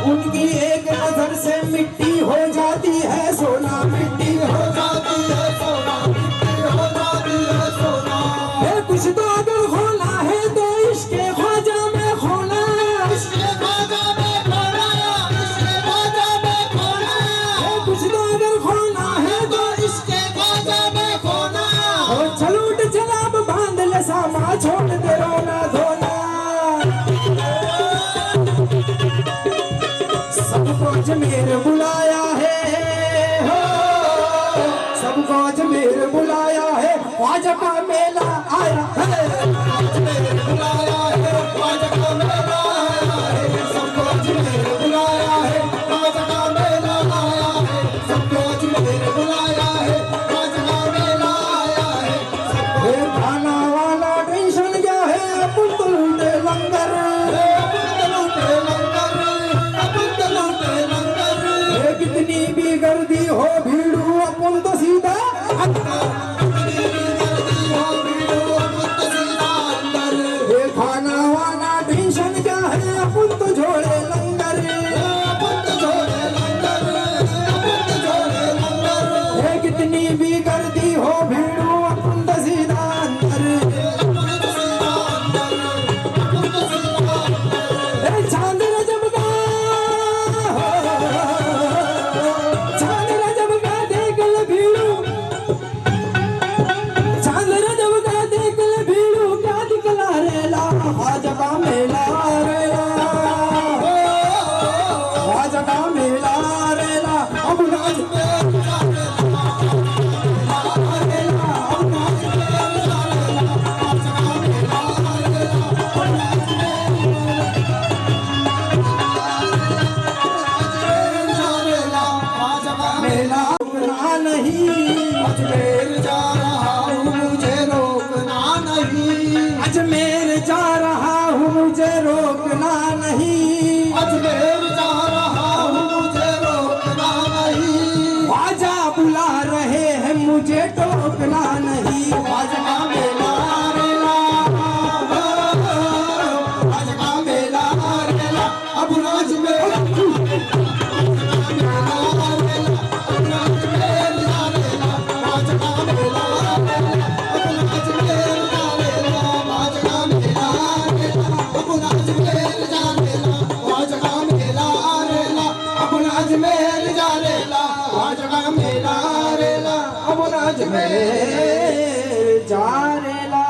उनकी एक नजर से मिट्टी हो जाती है सोना, मिट्टी हो जाती है सोना, मिट्टी हो जाती है सोना। है। कुछ तो अगर खोना है तो इसके ख्वाजा में खोना, इसके ख्वाजा में खोना, इसके ख्वाजा में खोना। है कुछ तो अगर खोना है तो इसके ख्वाजा में खोना। और चलूट जनाब बांध ले सामा, छोड़ दे रोना धोना। सबको अजमेर बुलाया है हो, सबको अजमेर बुलाया है, ख्वाजा का मेला आया है। अजमेर बुलाया है, ख्वाजा का मेला आया है। सबको अजमेर बुलाया है, ख्वाजा का मेला आया है। सबको अजमेर बुलाया है, ख्वाजा का मेला आया है। ये खाना वाला टेंशन क्या है, अपन तो लूटे लंगर, ये कितनी भी गर्दी हो भीड़ू अपन तो सीधा ये खाना वाला टेंशन क्या है, अपन तो झोले लंगर, ये कितनी भी गर्दी हो भीड़ू अपन तो सीधा अंदर। चांद रजब का चांद रजब का देख ले भीड़ू, चांद रजब का देख ले भीड़ू, क्या दिखला रेला ख्वाजा का मेला रेला, ख्वाजा का मेला रेला अब राज मेला रुकना नहीं, अजमेर जा रहा हूँ, मुझे रोकना नहीं। अजमेर जा रहा हूँ मुझे रोकना नहीं, अजमेर जा रहा हूँ, मुझे रोकना नहीं। ख्वाजा बुला रहे हैं मुझे टोकना नहीं। ख्वाजा का मेला रेला, ख्वाजा का मेला रेला अब अजमेर अजमेर जा रेला, ख्वाजा का मेला रेला अब अजमेर जा रेला।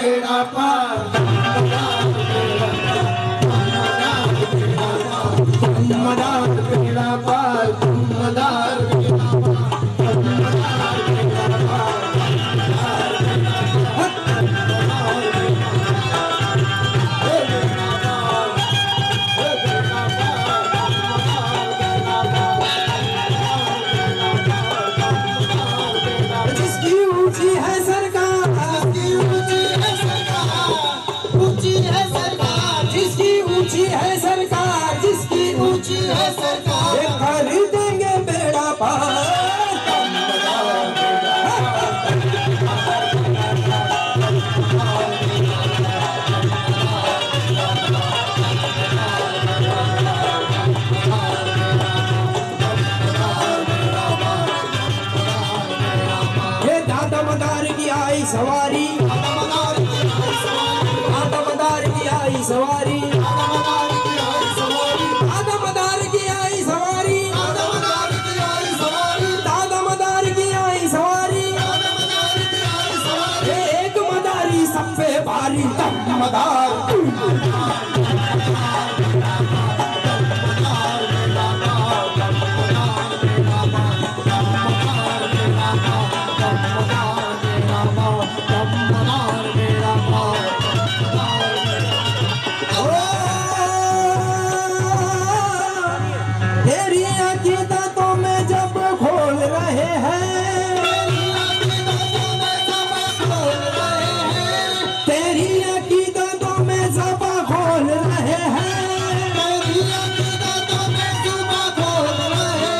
बेड़ा पार मदार बेड़ा पार मदार जिसकी ऊंची है सरकार, जिसकी ऊंची है सरकार, ऊंची है सरकार, जिसकी ऊंची है सरकार, जिसकी ऊंची है सरकार, ये खरीदेंगे बेड़ा पार। ये दादा मदार की आई सवारी, दादा मदार की आई सवारी, दादा मदार की आई सवारी, दादा मदार की आई सवारी, ये एक मदारी सब पे भारी दम मदार। तेरी अकीदतों में जब खोल रहे हैं, तेरी अकीदतों में जब खोल रहे हैं, तेरी अकीदतों में जुबां खोल रहे हैं,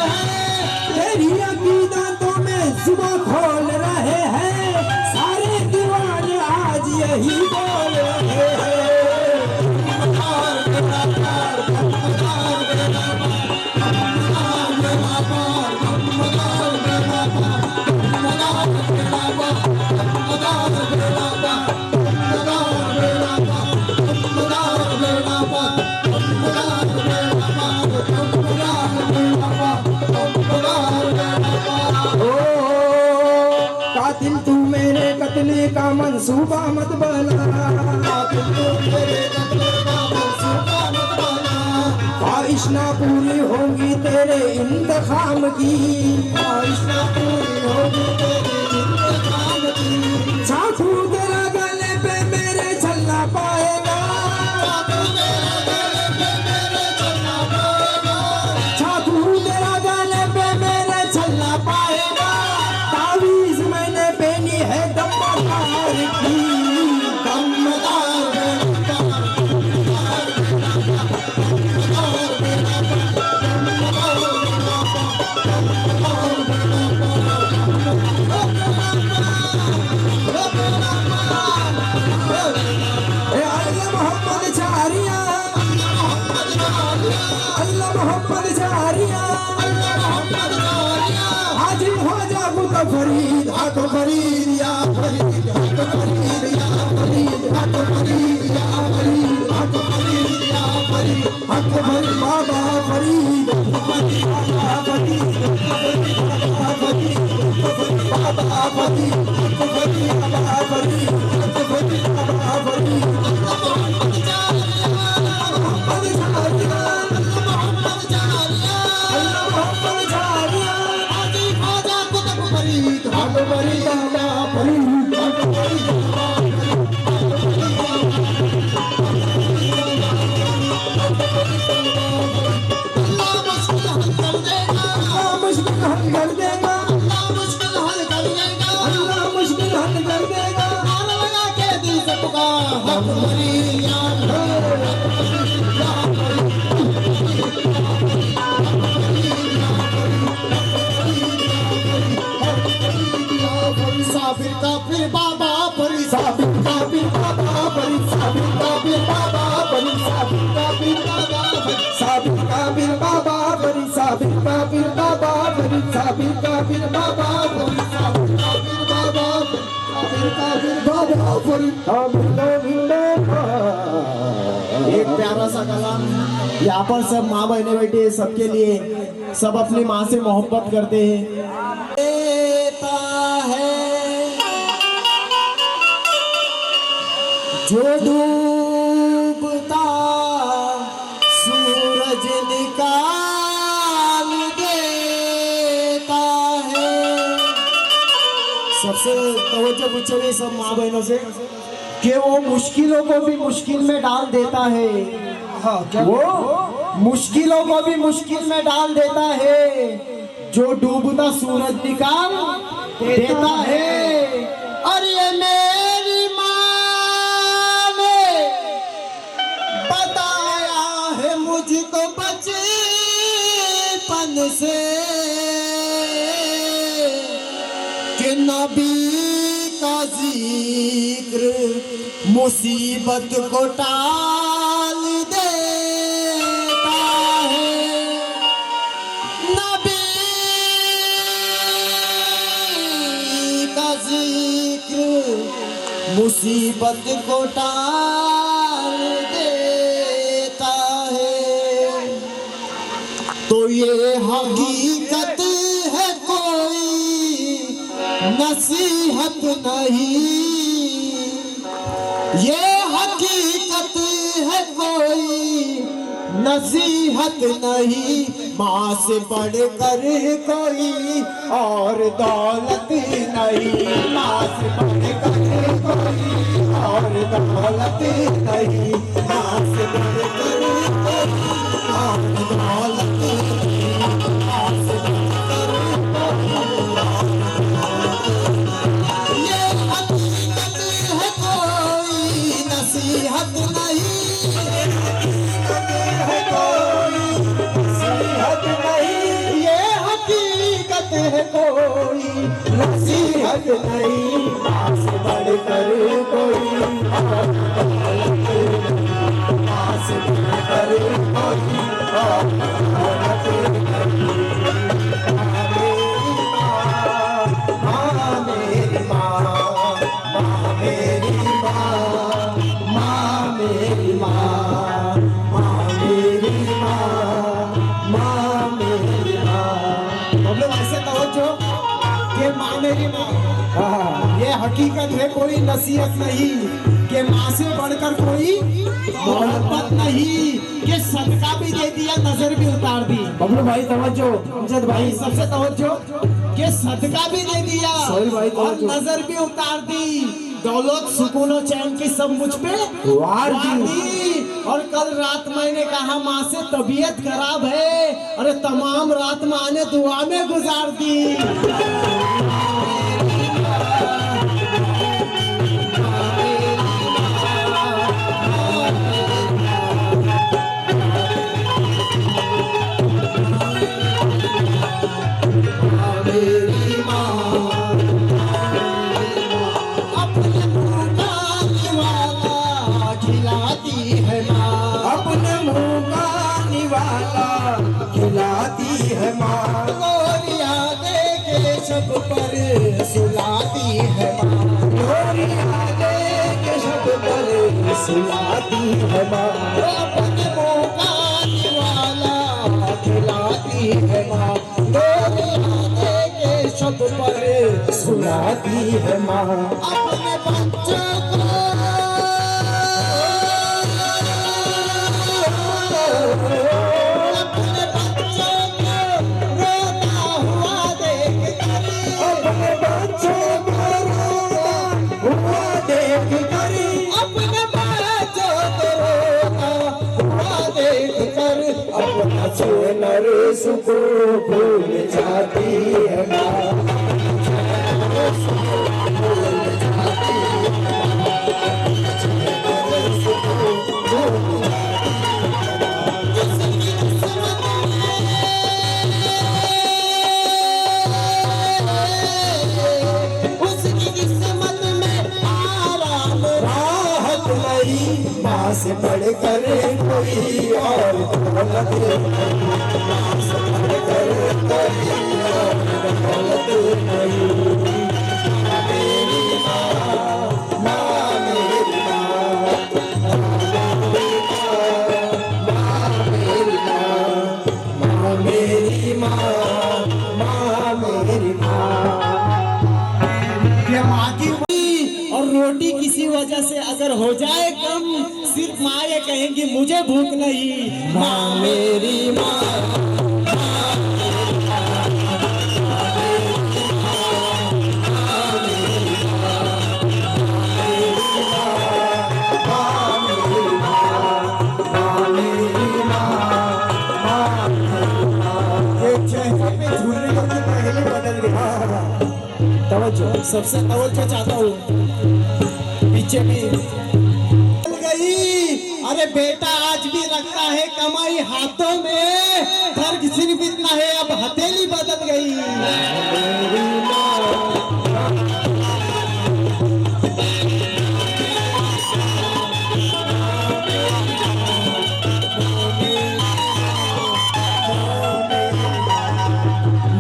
तेरी अकीदतों में जुबां खोल रहे हैं, सारे दीवाने आज यही बोल रहे हैं। कातिल तू मेरे कत्ले का मंसूबा मत बना, ख्वाहिश ना पूरी होगी तेरे इंतखाम की, ख्वाहिश ना पूरी होगी तेरे इंतखाम की। चाकू तेरा गले पे मेरे चलना पाएगा, चाकू तेरा गले पे मेरे चलना पाएगा, तावीज मैंने पहनी है दमदार की, दमदार। अल्लाह मोहम्मद चारिया, हाजिर हो जा बुत फरीद, हक फरीद या फरीद, हक फरीद या फरीद, हक फरीद या फरीद, हक फरीद या फरीद, हक फरीद बाबा फरीद, बाबा फरीद, बाबा फरीद, बाबा फरीद, हक फरीद बाबा फरीद, हक फरीद बाबा फरीद। साबिर का फिर बाबा परी, साबिर का फिर बाबा परी, साबिर का फिर बाबा परी, साबिर का फिर बाबा परी, साबिर का फिर बाबा परी, साबिर का फिर बाबा परी, साबिर का फिर बाबा परी, साबिर का फिर बाबा परी, साबिर का फिर बाबा परी। एक प्यारा सा कलाम यहाँ पर सब माँ बहने बैठे सबके लिए, सब अपनी माँ से मोहब्बत करते हैं। जो डूबता सूरज निकाल देता है। सबसे तवज्जो पूछोगे सब माँ बहनों से कि वो मुश्किलों को भी मुश्किल में डाल देता है। हाँ, क्या वो मुश्किलों को भी मुश्किल में डाल देता है, जो डूबता सूरज निकाल देता है। और ये मेरी माँ ने बताया है मुझको बचपन से कि नबी का जिक्र मुसीबत को टाल देता है। नबी का जिक्र मुसीबत को टाल देता है। तो ये हकीकत है, कोई नसीहत नहीं। ये हकीकत है, कोई नसीहत नहीं। माँ से बढ़कर कोई और दौलत नहीं। माँ से बढ़कर कोई और दौलत नहीं। माँ से बढ़कर कोई और दौलत नहीं। माँ से बढ़कर ये हकीकत है, कोई नसीहत नहीं। ये हकीकत है, कोई नसीहत नहीं। माँ से बढ़कर कोई और दौलत नहीं। माँ से बढ़कर कोई और दौलत नहीं। माँ मेरी माँ, माँ मेरी माँ, माँ मेरी माँ, माँ मेरी माँ, माँ मेरी माँ। मतलब ऐसे तवज्जो कि माँ मेरी माँ, ये हकीकत है, कोई नसीहत नहीं। कि माँ से बढ़कर कोई मोहब्बत नहीं। कि सदका भी दे दिया, नजर भी उतार दी। बबलू भाई तवज्जो, अमजद भाई सबसे तवज्जो कि सदका भी दे दिया सोहेल भाई और तवज्जो। नजर भी उतार दी। दौलत सुकून और चैन की सब मुझ पे वार दी। और कल रात मैंने कहा माँ से तबीयत खराब है, अरे तमाम रात माँ ने दुआ में गुजार दी। अपने मुँह का निवाला खिलाती है माँ। गोरिया दे के सब पर सुलाती है माँ। गोरिया दे के सब पर सुलाती है माँ। अपने मुँह का निवाला खिलाती है माँ। गोरिया दे के सब पर सुलाती है माँ। अपने बच्चों को अपने बच्चों को रोता हुआ देख कर, अपने बच्चों को रोता हुआ देख कर, अपने बच्चों को रोता हुआ देख कर अपना सोनर सुको भूल जाती है माँ। माँ से बढ़कर कोई और दौलत नहीं। माँ से बढ़कर कोई और दौलत नहीं। मेरी माँ, माँ मेरी माँ, माँ मेरी माँ, माँ मेरी माँ, माँ मेरी माँ। ये माँ की और रोटी किसी वजह से अगर हो जाए कम, सिर्फ माँ ये कहेंगी मुझे भूख नहीं। माँ मेरी माँ, तवज्जो, सबसे तवज्जो चाहता हूँ, पीछे भी बदल गई। अरे बेटा आज भी रखता है कमाई हाथों में, फर्क सिर्फ इतना है अब हथेली बदल गई।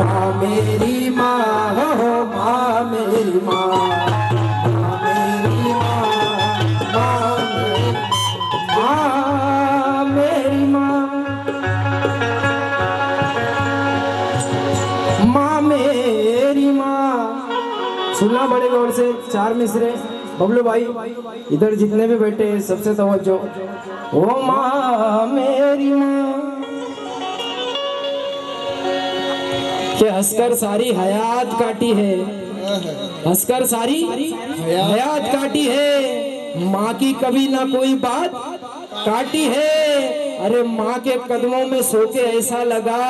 माँ मेरी माँ हो, माँ मेरी माँ, माँ मेरी माँ, माँ मेरी माँ, माँ मेरी माँ। सुनना बड़े गौर से, चार मिसरे। बबलू भाई इधर जितने भी बैठे हैं सबसे तवज्जो। ओ माँ मेरी माँ के हंसकर सारी हयात काटी है, हंसकर सारी हयात काटी है, माँ की कभी ना कोई बात काटी है। अरे माँ के कदमों में सो के ऐसा लगा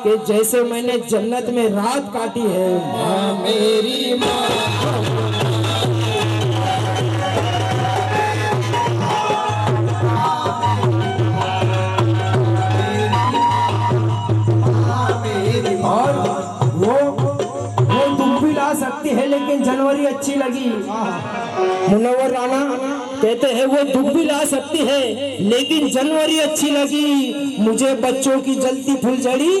कि जैसे मैंने जन्नत में रात काटी है। माँ मेरी माँ, सकती है लेकिन जनवरी अच्छी लगी। मुनव्वर राणा कहते हैं वो दुख भी ला सकती है लेकिन जनवरी अच्छी लगी। मुझे बच्चों की जलती फुलझड़ी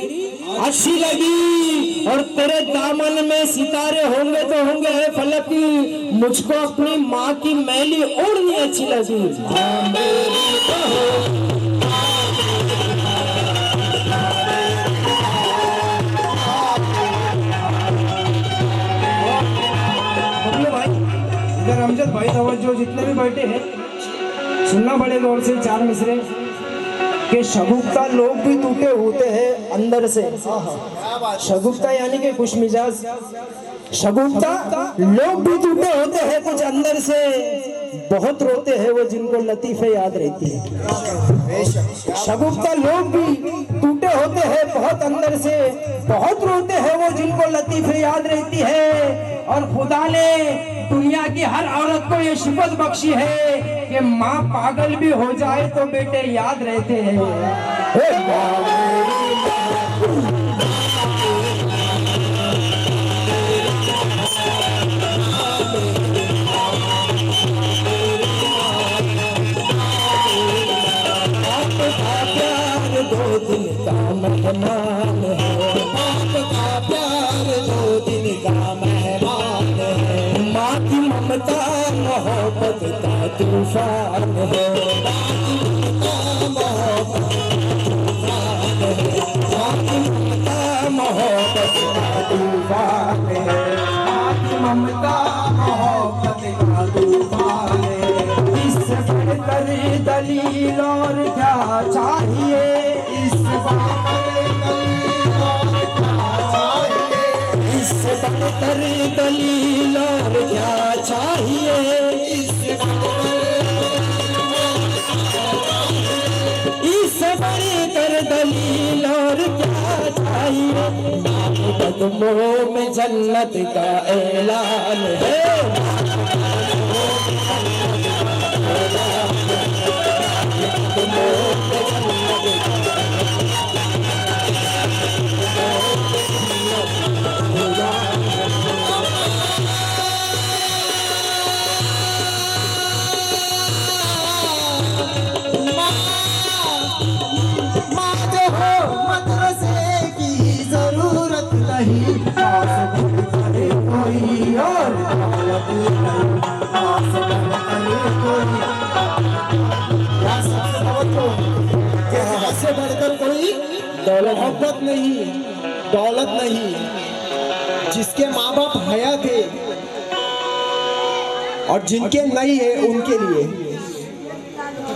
अच्छी लगी और तेरे दामन में सितारे होंगे तो होंगे है फलकी। मुझको अपनी माँ की मैली ओढ़नी अच्छी लगी। अमजद भाई तवज्जो, जितने भी बैठे हैं सुनना बड़े गौर से, चार मिसरे के शगुफ्ता लोग भी टूटे होते हैं अंदर से। शगुफ्ता यानी कि खुश मिजाज, शगुफ्ता लोग भी टूटे होते हैं कुछ अंदर से। बहुत रोते हैं वो जिनको लतीफे याद रहती है। शगुफ्ता लोग भी टूटे होते हैं बहुत अंदर से, बहुत रोते हैं वो जिनको लतीफे याद रहती है। और खुदा ने दुनिया की हर औरत को ये शिफत बख्शी है कि माँ पागल भी हो जाए तो बेटे याद रहते हैं। दो दिन का मेहमान है, आपका प्यार दो दिन का मेहमान है। माँ की ममता मोहब्बत का तूफान है, माँ की ममता मोहब्बत का तूफान है, माँ की ममता मोहब्बत का तूफान है। इससे बढ़कर दलील और क्या चाहिए, इससे बढ़कर दलील और क्या चाहिए, इससे बढ़कर दलील और क्या चाहिए। कदमों में जन्नत का ऐलान है, से बढ़कर कोई मोहब्बत नहीं, दौलत नहीं। जिसके माँ बाप हया थे और जिनके नहीं है उनके लिए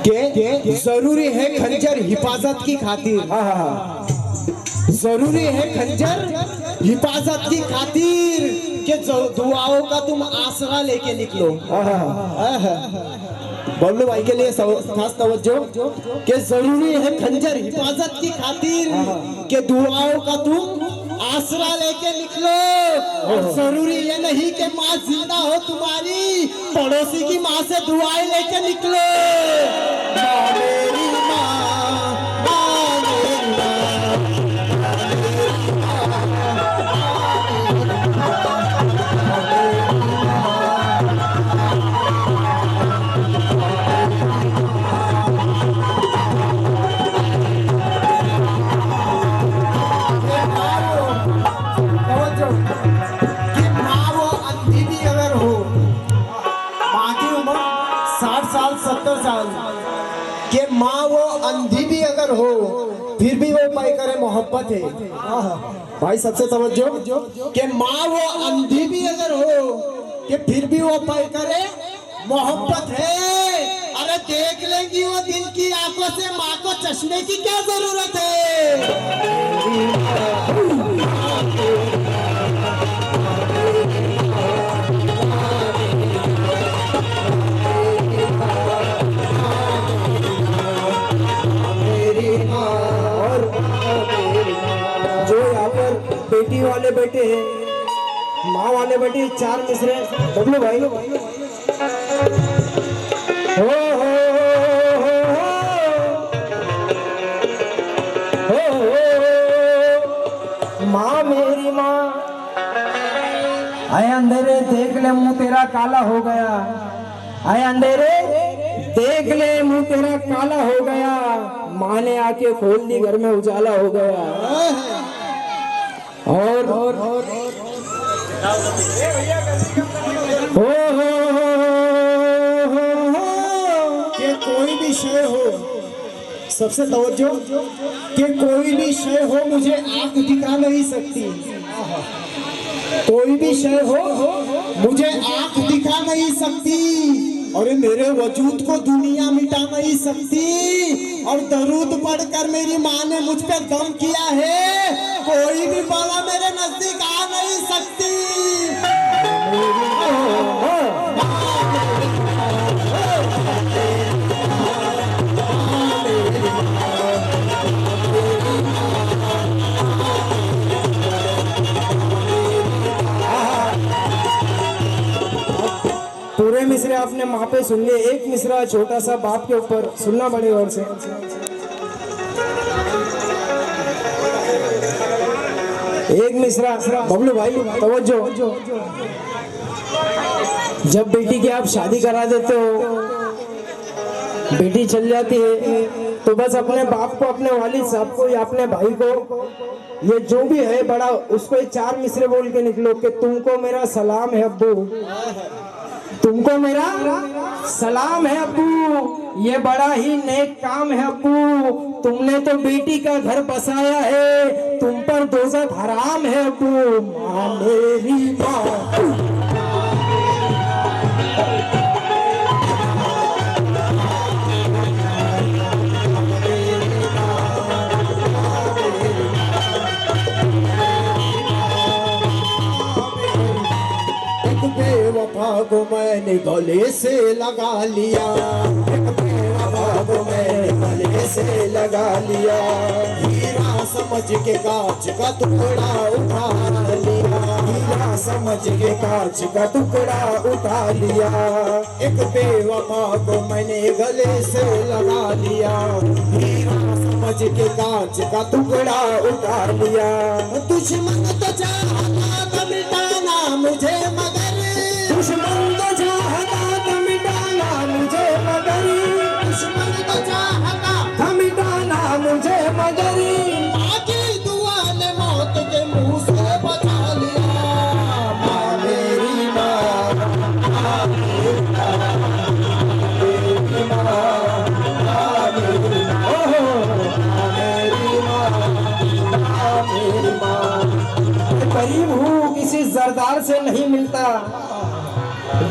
के जरूरी है खंजर हिफाजत की खातिर। जरूरी है खंजर हिफाजत की खातिर के दुआओं का तुम आसरा लेके निकलो। बबलू भाई के लिए खास तवज्जो के जरूरी है खंजर हिफाजत की खातिर के दुआओं का तुम आसरा लेके निकलो। और जरूरी ये नहीं कि माँ जिंदा हो तुम्हारी, पड़ोसी की माँ से दुआएं लेके निकलो। माँ मेरी माँ, माँ मेरी माँ, के माँ वो अंधी भी अगर हो फिर भी वो पाई करे मोहब्बत है। भाई सबसे तवज्जो के माँ वो अंधी भी अगर हो कि फिर भी वो पाई करे मोहब्बत है। अरे देख लेंगी वो दिल की आंखों से, माँ को चश्मे की क्या जरूरत है। बेटी वाले बेटे हैं, माँ वाले बेटे, चार मिसरे। बबलू भाई हो माँ मेरी माँ, आए अंधेरे देख ले मुंह तेरा काला हो गया। आए अंधेरे देख ले मुंह तेरा काला हो गया। माँ ने आके खोल दी, घर में उजाला हो गया। और कि कोई भी शय हो, सबसे तवज्जो कि कोई भी शय हो मुझे आंख दिखा नहीं सकती। कोई भी शय हो मुझे आंख दिखा नहीं सकती और मेरे वजूद को दुनिया मिटा नहीं सकती। और दरूद पढ़कर मेरी माँ ने मुझ पे दम किया है, कोई भी बाला मेरे नजदीक आ नहीं सकती। पूरे मिसरे आपने माँ पे सुन लिए, एक मिसरा छोटा सा बाप के ऊपर सुनना बड़ी और से। एक मिसरा बबलू भाई तवज्जो, जब बेटी की आप शादी करा देते हो, बेटी चल जाती है, तो बस अपने बाप को, अपने वालिद साहब को या अपने भाई को, ये जो भी है बड़ा, उसको ये चार मिसरे बोल के निकलो कि तुमको मेरा सलाम है अब्बू, तुमको मेरा सलाम है अब्बू, ये बड़ा ही नेक काम है अब्बू, तुमने तो बेटी का घर बसाया है, तुम पर दोज़ख हराम है अब्बू। माँ मेरी माँ, बेवफा को मैंने गले से लगा लिया, बेवफा को मैंने गले से लगा लिया, हीरा समझ के कांच का टुकड़ा उठा लिया, हीरा समझ के कांच का टुकड़ा उठा लिया। एक बेवफा को मैंने गले से लगा लिया, हीरा समझ के कांच का टुकड़ा उठा लिया। दुश्मन तो चाहता था मिटाना मुझे मगर, दुश्मन तो चाहता था मिटाना मुझे मगर, दुश्मन तो चाहता था मिटाना मुझे मगर, बाकी दुआ ने मौत के मुंह से बचा लिया। माँ मेरी माँ, माँ मेरी माँ, मेरी माँ, माँ मेरी माँ, माँ मेरी माँ। गरीब हूँ किसी जरदार से नहीं मिलता,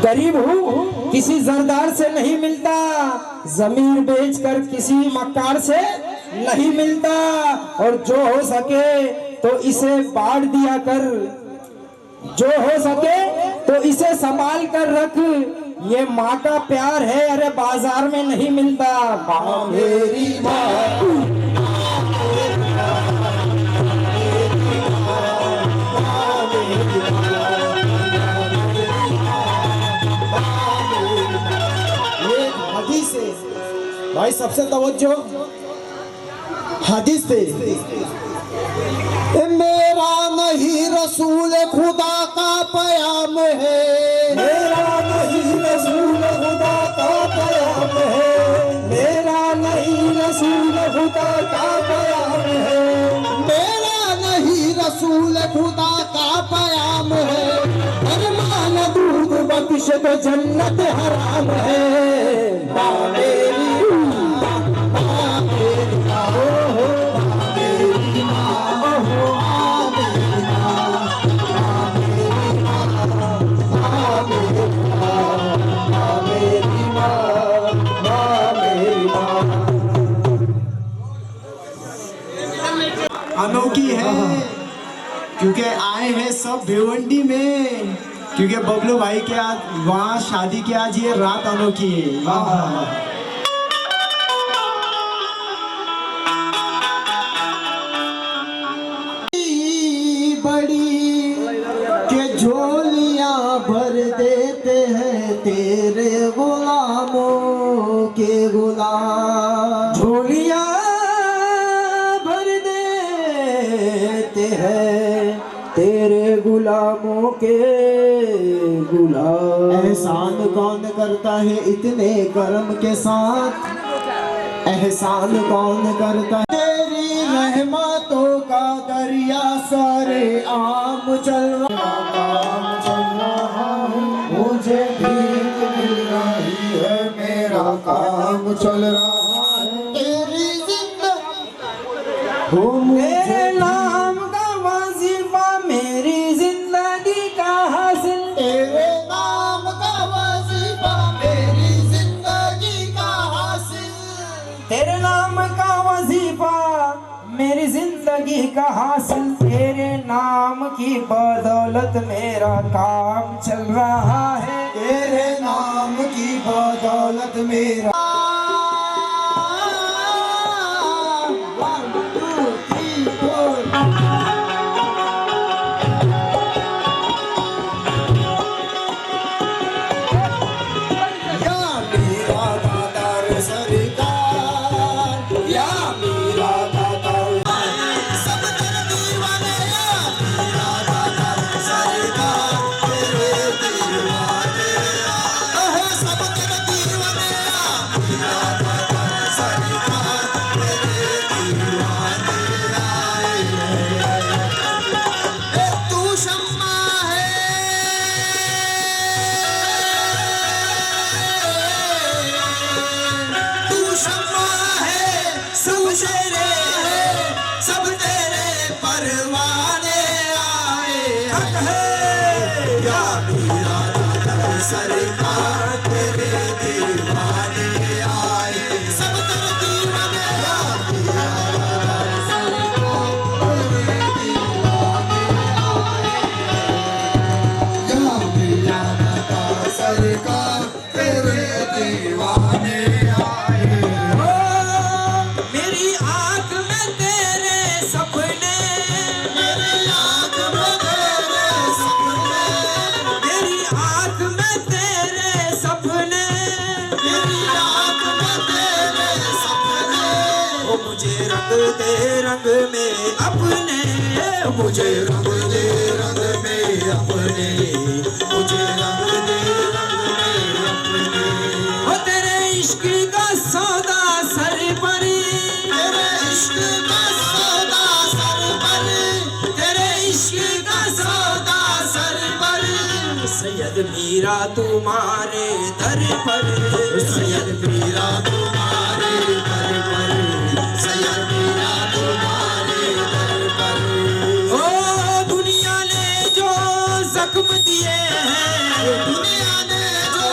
गरीब हूँ किसी जरदार से नहीं मिलता, जमीन बेचकर किसी मक्कार से नहीं मिलता। और जो हो सके तो इसे बांट दिया कर, जो हो सके तो इसे संभाल कर रख, ये माँ का प्यार है, अरे बाजार में नहीं मिलता। माँ मेरी माँ भाई सबसे तवज्जो हदीस पे, मेरा नहीं रसूल खुदा का प्याम है, मेरा नहीं रसूल खुदा का प्याम है, मेरा नहीं रसूल खुदा का प्याम है, मेरा नहीं रसूल खुदा का प्याम है, अरमान दूध बख्श तो जन्नत हराम है। माँ मेरी अनोखी है क्योंकि आए हैं सब भिवंडी में, क्योंकि बबलू भाई के आज वहाँ शादी के आज ये रात अनोखी है। बड़ी के झोलियां भर देते हैं तेरे गुलामों के गुलाम, झोलियां भर देते हैं तेरे गुलामों के गुलाम। एहसान कौन करता है इतने करम के साथ, एहसान कौन करता है, तेरी रहमतों का दरिया सारे आम चल रहा, मुझे भीख मिल रही है, मेरा काम चल रहा है, तेरी जिंदगी हो मेरे नाम का वजीफा मेरी जिंदगी का हासिल, तेरे नाम का वजीफा मेरी जिंदगी का हासिल, तेरे नाम का वजीफा मेरी जिंदगी का हासिल, तेरे नाम की बदौलत मेरा काम चल रहा है, तेरे नाम की बदौलत मेरा। One, two, three, four. या मेरा दातार सरकार, या मेरा दातार, सब दर्दी वाले, या मेरा दातार सरकार, तेरे दीवाने आए, सब दर्दी वाले, या मेरा दातार सरकार, तेरे दीवाने आए। तू शम्मा है, तू शम्मा है, सब शेरे है, सब तेरे परवाने आए। हक है या मेरा दातार सरकार, तेरे दीवाने आए, सब तेरे दीवाने, या मेरा दातार सरकार, तेरे दीवाने आए, या मेरा दातार सरकार, तेरे दीवाने आए। मेरी आंख में तेरे सपने, मेरी आँख में तेरे सपने, मेरी आंख में तेरे सपने, मेरी आँख में तेरे सपने, ओ मुझे रंग दे रंग में अपने, मुझे रंग दे रंग में अपने, मुझे रंग दे रंग में अपने। ओ तेरे इश्क का सौदा सर पर, तेरे इश्क का सौदा सर पर, तेरे इश्क का सौदा सर पर, सैयद मीरा तुम्हारे दर पर, सैयद मीरा तुम्हारे दर पर, सैयद मीरा तुम्हारे दर पर। ओ दुनिया ने जो जख्म दिए हैं, दुनिया ने जो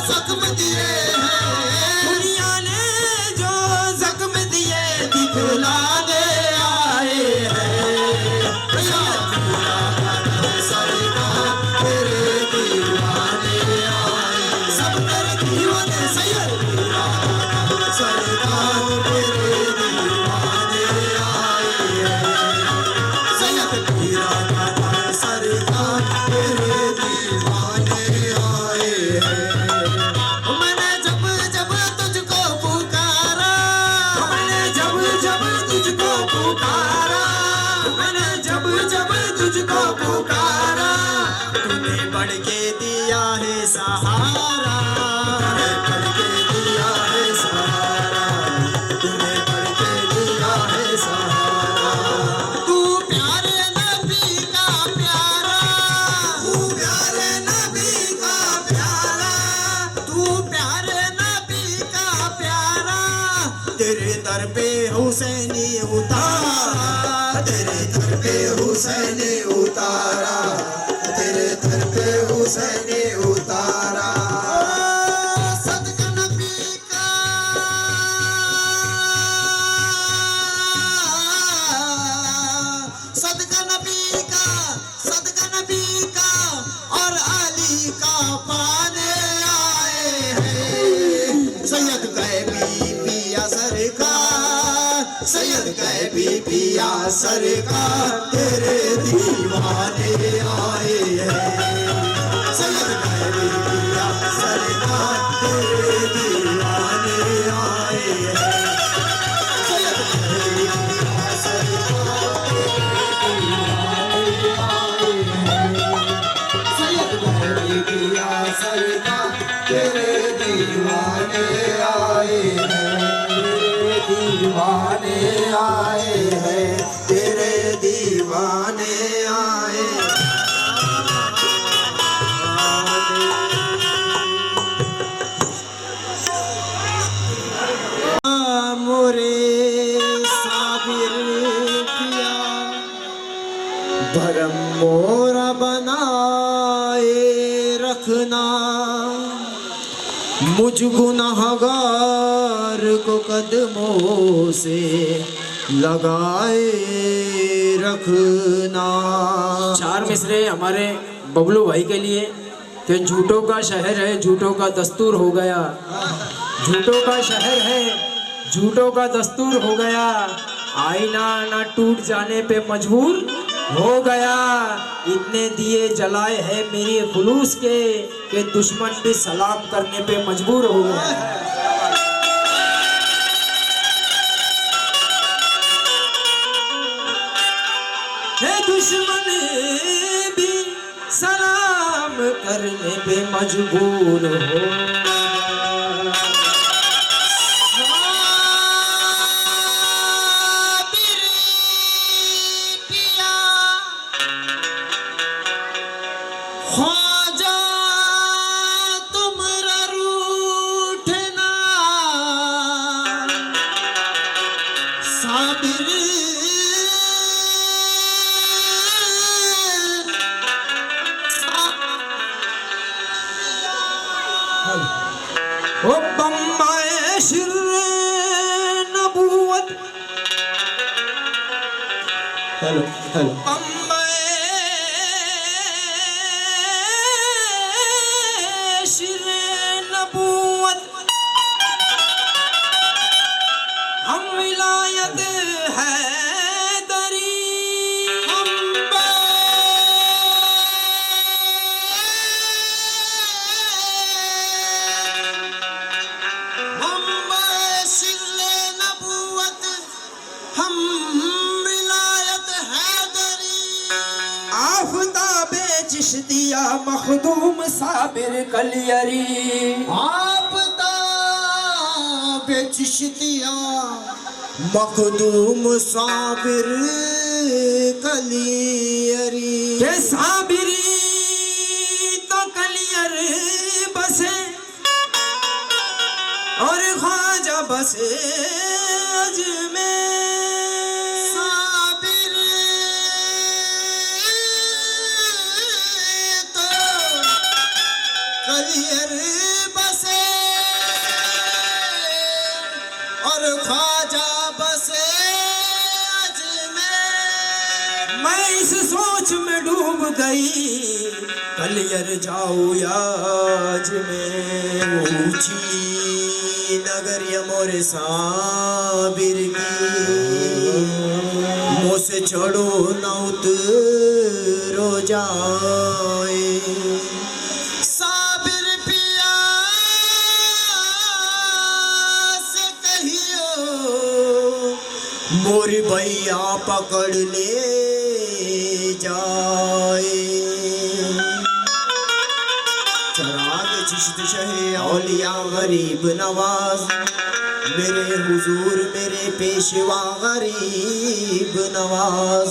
जख्म दिए हैं, दुनिया सहारा, पढ़ के दिया है सहारा, तूने पढ़ के दिया है सहारा। तू प्यारे नबी का प्यारा, तू प्यारे नबी का प्यारा, तू प्यारे नबी का प्यारा, तेरे दर पे हुसैनी उतारा, तेरे दर पे हुसैनी उतारा, तेरे दर पे हुसैनी उतारा। सदका नबी का, सदका नबी का, सदका नबी का और अली का पाने आए हैं। सैयद गैबी पिया सरकार, सैयद गैबी पिया सरकार, तेरे दीवाने आए हैं। सैयद गैबी पिया सरकार, तेरे दीवाने आए हैं। सैयद गैबी पिया सरकार, तेरे दीवाने आए हैं। दीवाने आए हैं, तेरे दीवाने आए हैं। मोरे साबिर पिया भरम मोरा बनाए रखना, मुझ गुनाहगार को कदमों से लगाए रखना। चार मिसरे हमारे बबलू भाई के लिए कि झूठों का शहर है, झूठों का दस्तूर हो गया, झूठों का शहर है, झूठों का दस्तूर हो गया, आईना ना टूट जाने पे मजबूर हो गया। इतने दिए जलाए हैं मेरी खुलूस के कि दुश्मन भी सलाम करने पे मजबूर हो गया। हे दुश्मन भी सलाम करने पे मजबूर हो गया। ख्वाजा तुमरा रूठना, साबिर ओ बम्बाए शिर्रे नबूवत, हेलो हेलो हम विलायत है दरी, हम शिर्रे नबूवत, हम विलायत हैदरी। आफताबे चिश्तिया मखदूम साबिर कलियरी, आफताबे चिश्तिया मखदूम साबिर कलियरी। के साबिरी तो कलियर बसे और ख्वाजा बसे अजमेर। साबिर तो कलियर बसे और ख्वाजा बसे अजमेर। मैं इस सोच में डूब गई कलियर जाऊं या अजमेर। ऊंची नगरिया मोरे साबिर की, मुँह से चढ़ो न उतरो जाए। साबिर पिया से कहियो मोरी भैया पकड़ ले जाए। चराग शहे औलिया गरीब नवाज, मेरे हुजूर मेरे पेशवा गरीब नवाज,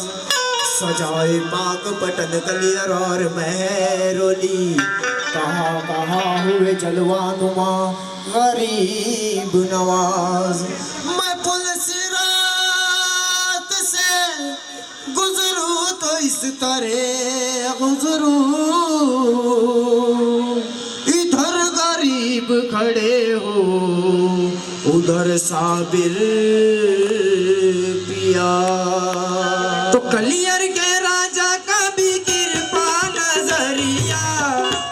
सजाए पाक पटन कलियर और महरोली, कहाँ कहाँ हुए जलवा नुमा गरीब नवाज। मैं पुल सिरात से गुजरूं तो इस तरह गुजरूं, इधर गरीब खड़े हो उधर साबिर पिया। तो कलियर के राजा का भी कृपा नजरिया,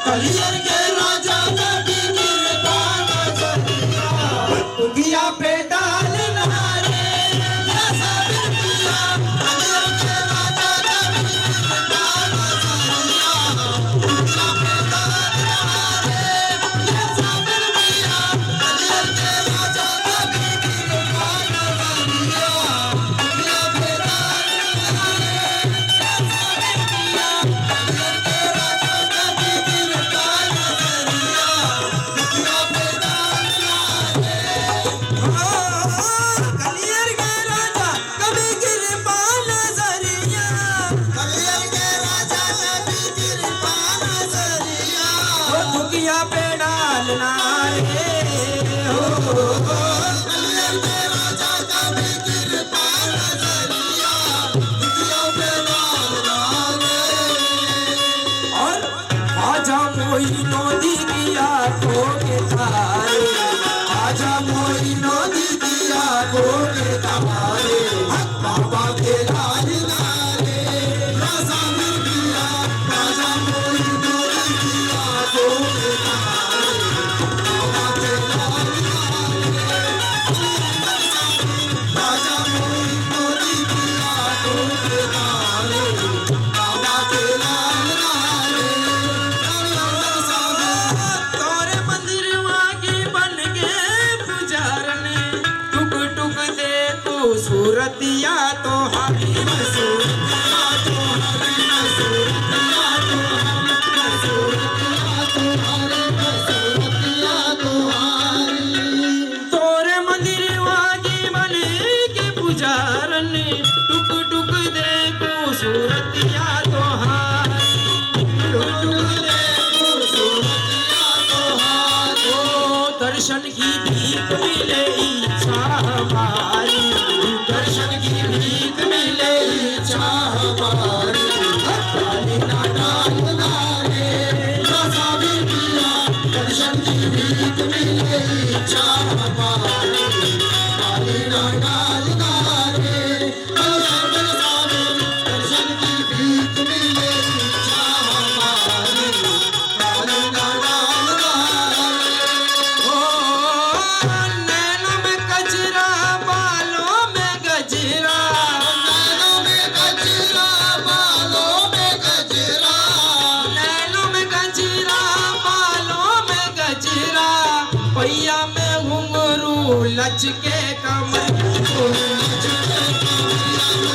कलियर के राजा का भी कृपा नजरिया, उगिया पे डालना रे या साबिर पिया। कलियर के राजा का भी कृपा नजरिया, उगिया पे डालना रे या साबिर पिया। कलियर के राजा का भी कृपा नजरिया, उगिया पे डालना रे या साबिर पिया। कलियर के राजा का भी कृपा नजरिया, उगिया पे डालना रे। कलियर के राजा कभी कृपा नजरिया, कलियर के राजा कभी कृपा नजरिया, दुखिया पे डालना रे हो। कलियर के राजा कभी कृपा नजरिया, दुखिया पे डालना रे। और आजा मोइनो दीदिया को के तारे, आजा मोइनो दीदिया को के तारे, बाबा के लाल नारे या साबिर पिया। आजा मोइनो दीदिया को के तारे, बाबा के लाल नारे, आजा मोइनो दीदिया को के तारे, बाबा के लाल नारे। तोरे मंदिरवा के बन के पुजारने, टुक टुक दे तू सूरतिया तो हरी सूरतिया तो हरी सूरतिया तो हरी सूरतिया तो हरी सूरतिया तो हरी। तोरे मंदिरवा के बन के पुजारने, टुक टुक दे तू सूरतिया तो हरी, टुक टुक दे तू सूरतिया तो हरी। दर्शन की भीख मिले इच्छा हमारी, दर्शन की भीख मिले इच्छा हमारी, काली ना डालना रे या साबिर पिया। दर्शन की भीख मिले इच्छा हमारी, काली ना डालना रे या साबिर। दर्शन की भीख मिले इच्छा हमारी, काली ना डालना रे। ओ नैनों में कजरा, बालों में गजरा, नैनों में गजरा, बालों में गजरा, नैनों में गजरा, बालों में गजरा, पैया में घुंघरू लचके कमर, लचके कमरिया,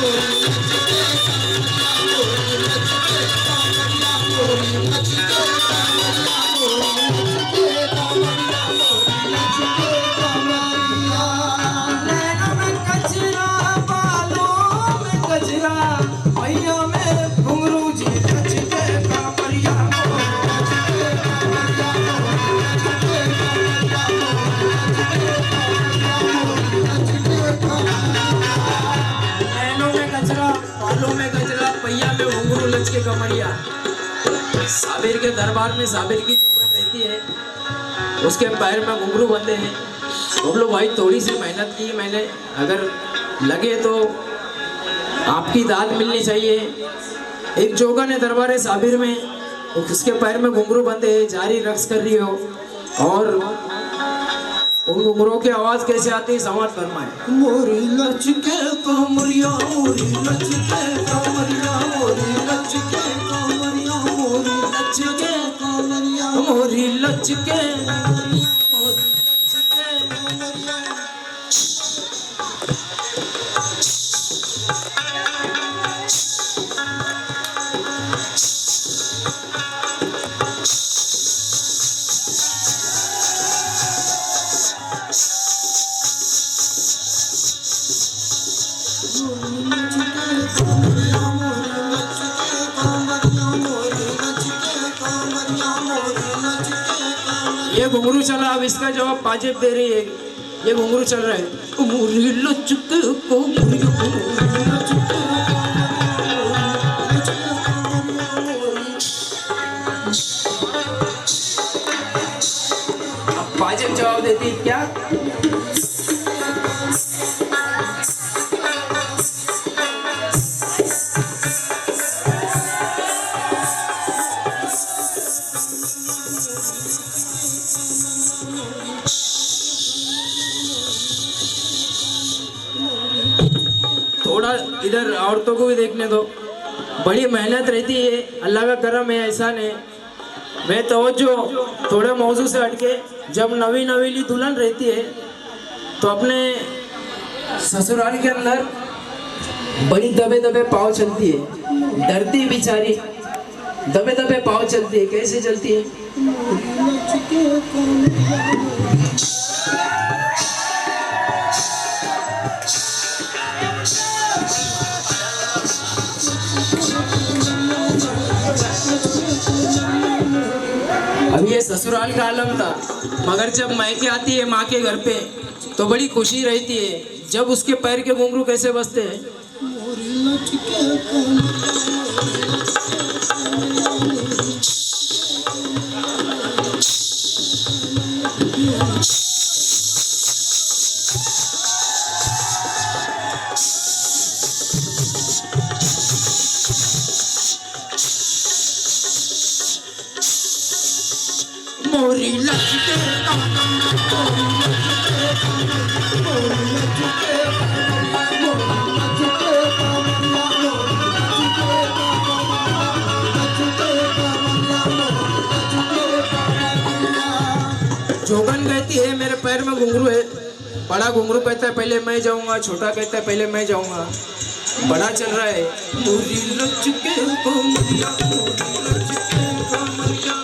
लचके कमरिया, लचके कमरिया, लचके कमरिया, लचके कमरिया, लचके कमरिया। नैनों में गजरा, बालों में गजरा, पैया में घुंघरू जी लचके कमरिया, लचके कमरिया, लचके कमरिया, लचके कमरिया। नैनों में गजरा, बालों में गजरा, पैया में घुंघरू लचके कमरिया। साबिर के दरबार में साबिर की चौखट रहती है, उसके पैर में घुंघरू बंधे हैं। बबलू भाई थोड़ी सी मेहनत की मैंने, अगर लगे तो आपकी दाद मिलनी चाहिए। एक जोगन है दरबार साबिर में, उसके पैर में घुंघरू बंधे हैं, जारी रक्स कर रही हो, और उन घुंघरों की आवाज कैसे आती है समाज फरमाए। मोरी लचके कमरिया, मोरी लचके कमरिया, मोरी लचके कमरिया, मोरी लचके कमरिया, मोरी लचके कमरिया, मोरी लचके कमरिया। ये घुंघरू चला, अब इसका जवाब पाजेब दे रही है। ये घुंघरू चल रहा है। मुरी लचक को मुरी अब पाजेब जवाब देती है क्या? थोड़ा इधर औरतों को भी देखने दो, बड़ी मेहनत रहती है, अल्लाह का करम है, एहसान है। मैं तवज्जो थोड़े मौजू से हटके, जब नवी नवीली दुल्हन रहती है तो अपने ससुराल के अंदर बड़ी दबे दबे पाँव चलती है, डरती बेचारी, दबे दबे पाँव चलती है। कैसे चलती है? अब ये ससुराल का आलम था, मगर जब मायके आती है माँ के घर पे तो बड़ी खुशी रहती है जब उसके पैर के घुंघरू कैसे बजते हैं। मोरी लचके जोगन कहती है मेरे पैर में घुंघरू है। बड़ा घुंघरू कहता है पहले मैं जाऊंगा, छोटा कहता है पहले मैं जाऊंगा। बड़ा चल रहा है। मोरी लचके कोमरिया, मोरी लचके कोमरिया।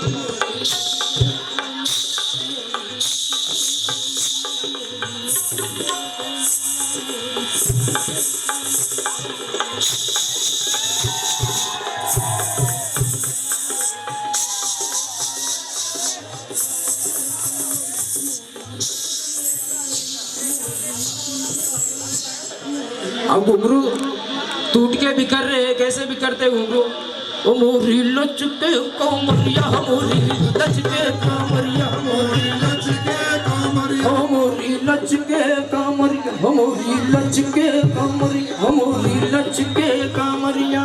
अब घुंघरू टूट के बिखर रहे हैं। कैसे बिखरते घुंघरू? ओ मोरी लचके कोमरिया, मोरी लचके कोमरिया, मोरी लचके कोमरिया, ओ मोरी लचके कोमरिया, ओ मोरी लचके कोमरिया, ओ मोरी लचके कोमरिया।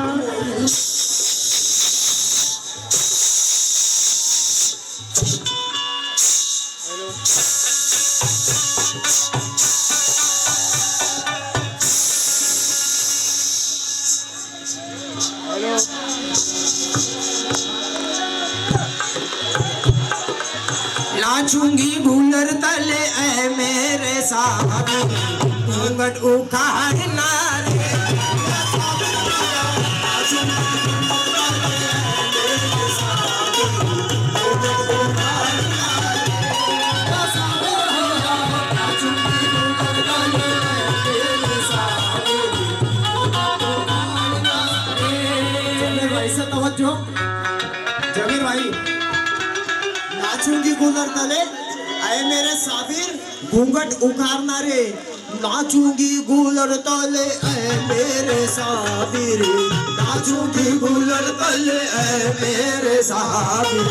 नाचूंगी घूंघर तले ऐ मेरे साथी, घूंघट उखाड़ना रे। ऐसा तवज्जो जमीर भाई। नाचूंगी घूंघर तले आए मेरे साबिर, घूंघट उखाड़ना रे। नाचूंगी घूंघर तले आए मेरे साबिर, नाचूंगी घूंघर तले आए मेरे साबिर,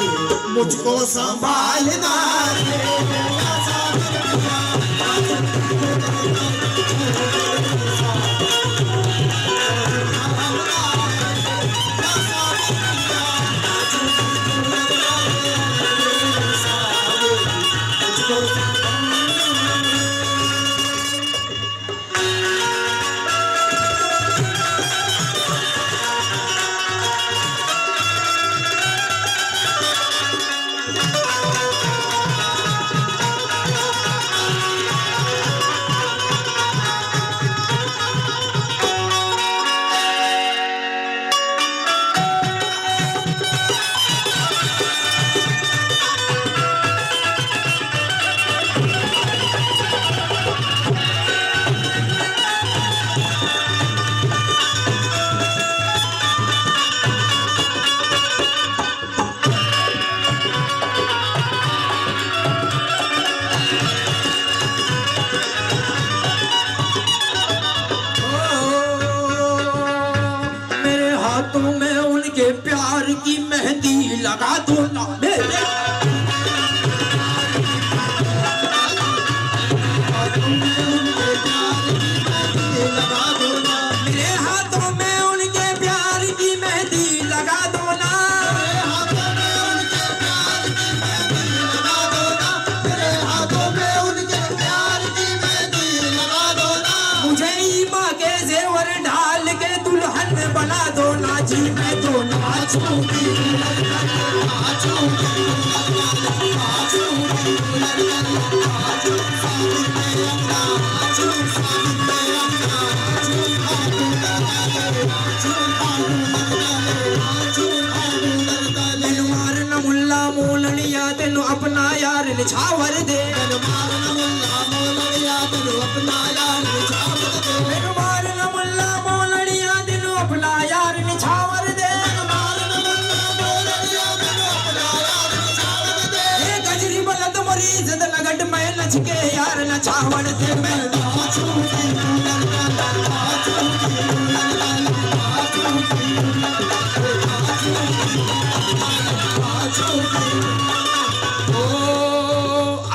मुझको संभालना रे। मेहंदी लगा दो ना मेरे मेरे हाथों में उनके प्यार की मेहंदी लगा दो ना मुझे ईमा के जेवर ढाल के दुल्हन बना दो ना जी मैं तो नाचूंगी तेनु मारन मुल्ला मोलनिया तेनु अपना यार निछावर दे तेनु मारन मुल्ला मोलनिया तेनु अपना यार निछावर दे तेनु मारन मुल्ला मोलनिया तेनु अपना यार निछावर दे तेनु मारन मुल्ला मोलनिया तेनु अपना यार निछावर दे ये गजरी बलद मरीज द लगट में नच के यार नछावर दे मैं नाचूंगी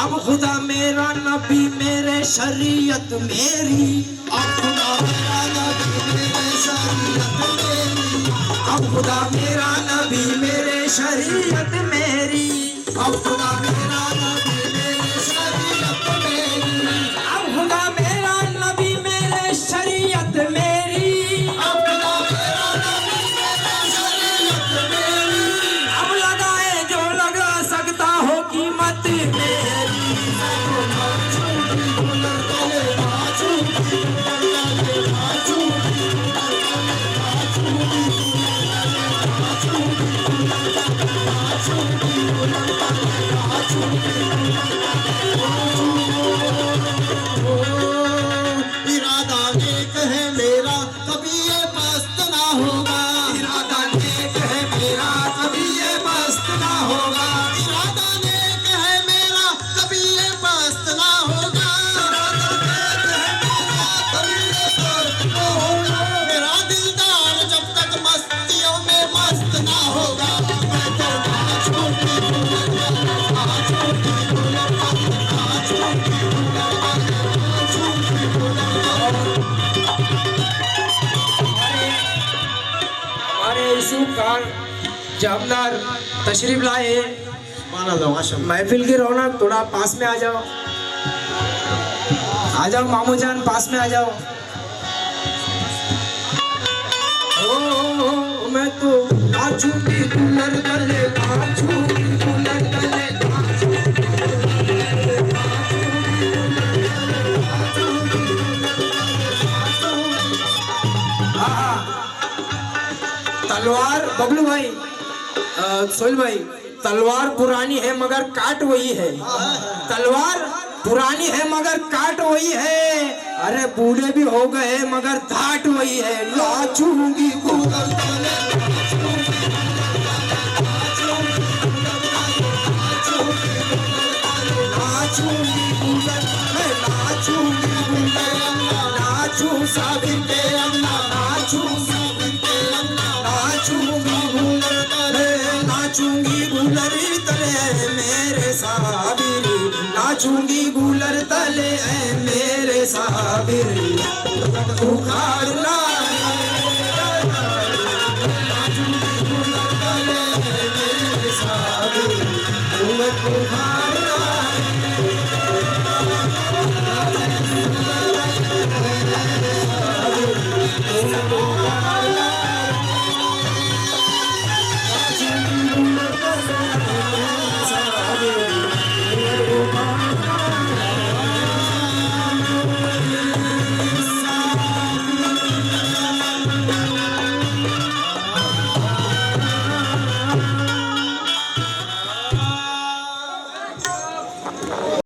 अब खुदा मेरा नबी मेरे शरीयत मेरी अब खुदा मेरा नबी मेरे शरीयत मेरी अब खुदा मेरा नबी मेरे शरीयत मेरी अब खुदा मेरा नबी मेरे शरीयत मेरी अब खुदा मेरा नबी मेरे शरीयत मेरी अब खुदा मेरा नबी मेरे शरीयत मेरी अब लगाए जो लगा सकता हो कीमत मेरी इरादा नेक है मेरा कभी ये मस्त ना होगा इरादा नेक है मेरा कभी ये मस्त ना होगा इरादा नेक है मेरा कभी ये मस्त ना होगा मेरा दिलदार जब तक मस्तियों में मस्त ना होगा मैं तो नाचूंगी हमारे यूसुफ खान जामदार तशरीफ लाए माना लो आशम महफिल की रौनक थोड़ा पास में आ जाओ मामू जान पास में आ जाओ ओ मैं तो नाचूंगी कूलर तले नाचूंगी कूलर तले तलवार बबलू भाई सोहेल भाई तलवार पुरानी है मगर काट वही है तलवार पुरानी है मगर काट वही है अरे बूढ़े भी हो गए मगर धाट वही है नाचूंगी कूलर तले नाचूंगी कूलर मैं नाचूंगी कूलर नाचूं साबिर के अन्ना नाचूं साबिर के अन्ना नाचूंगी कूलर तले नाचूंगी कूलर तले मेरे साबिर नाचूंगी कूलर तले मेरे साबिर उखाड़ना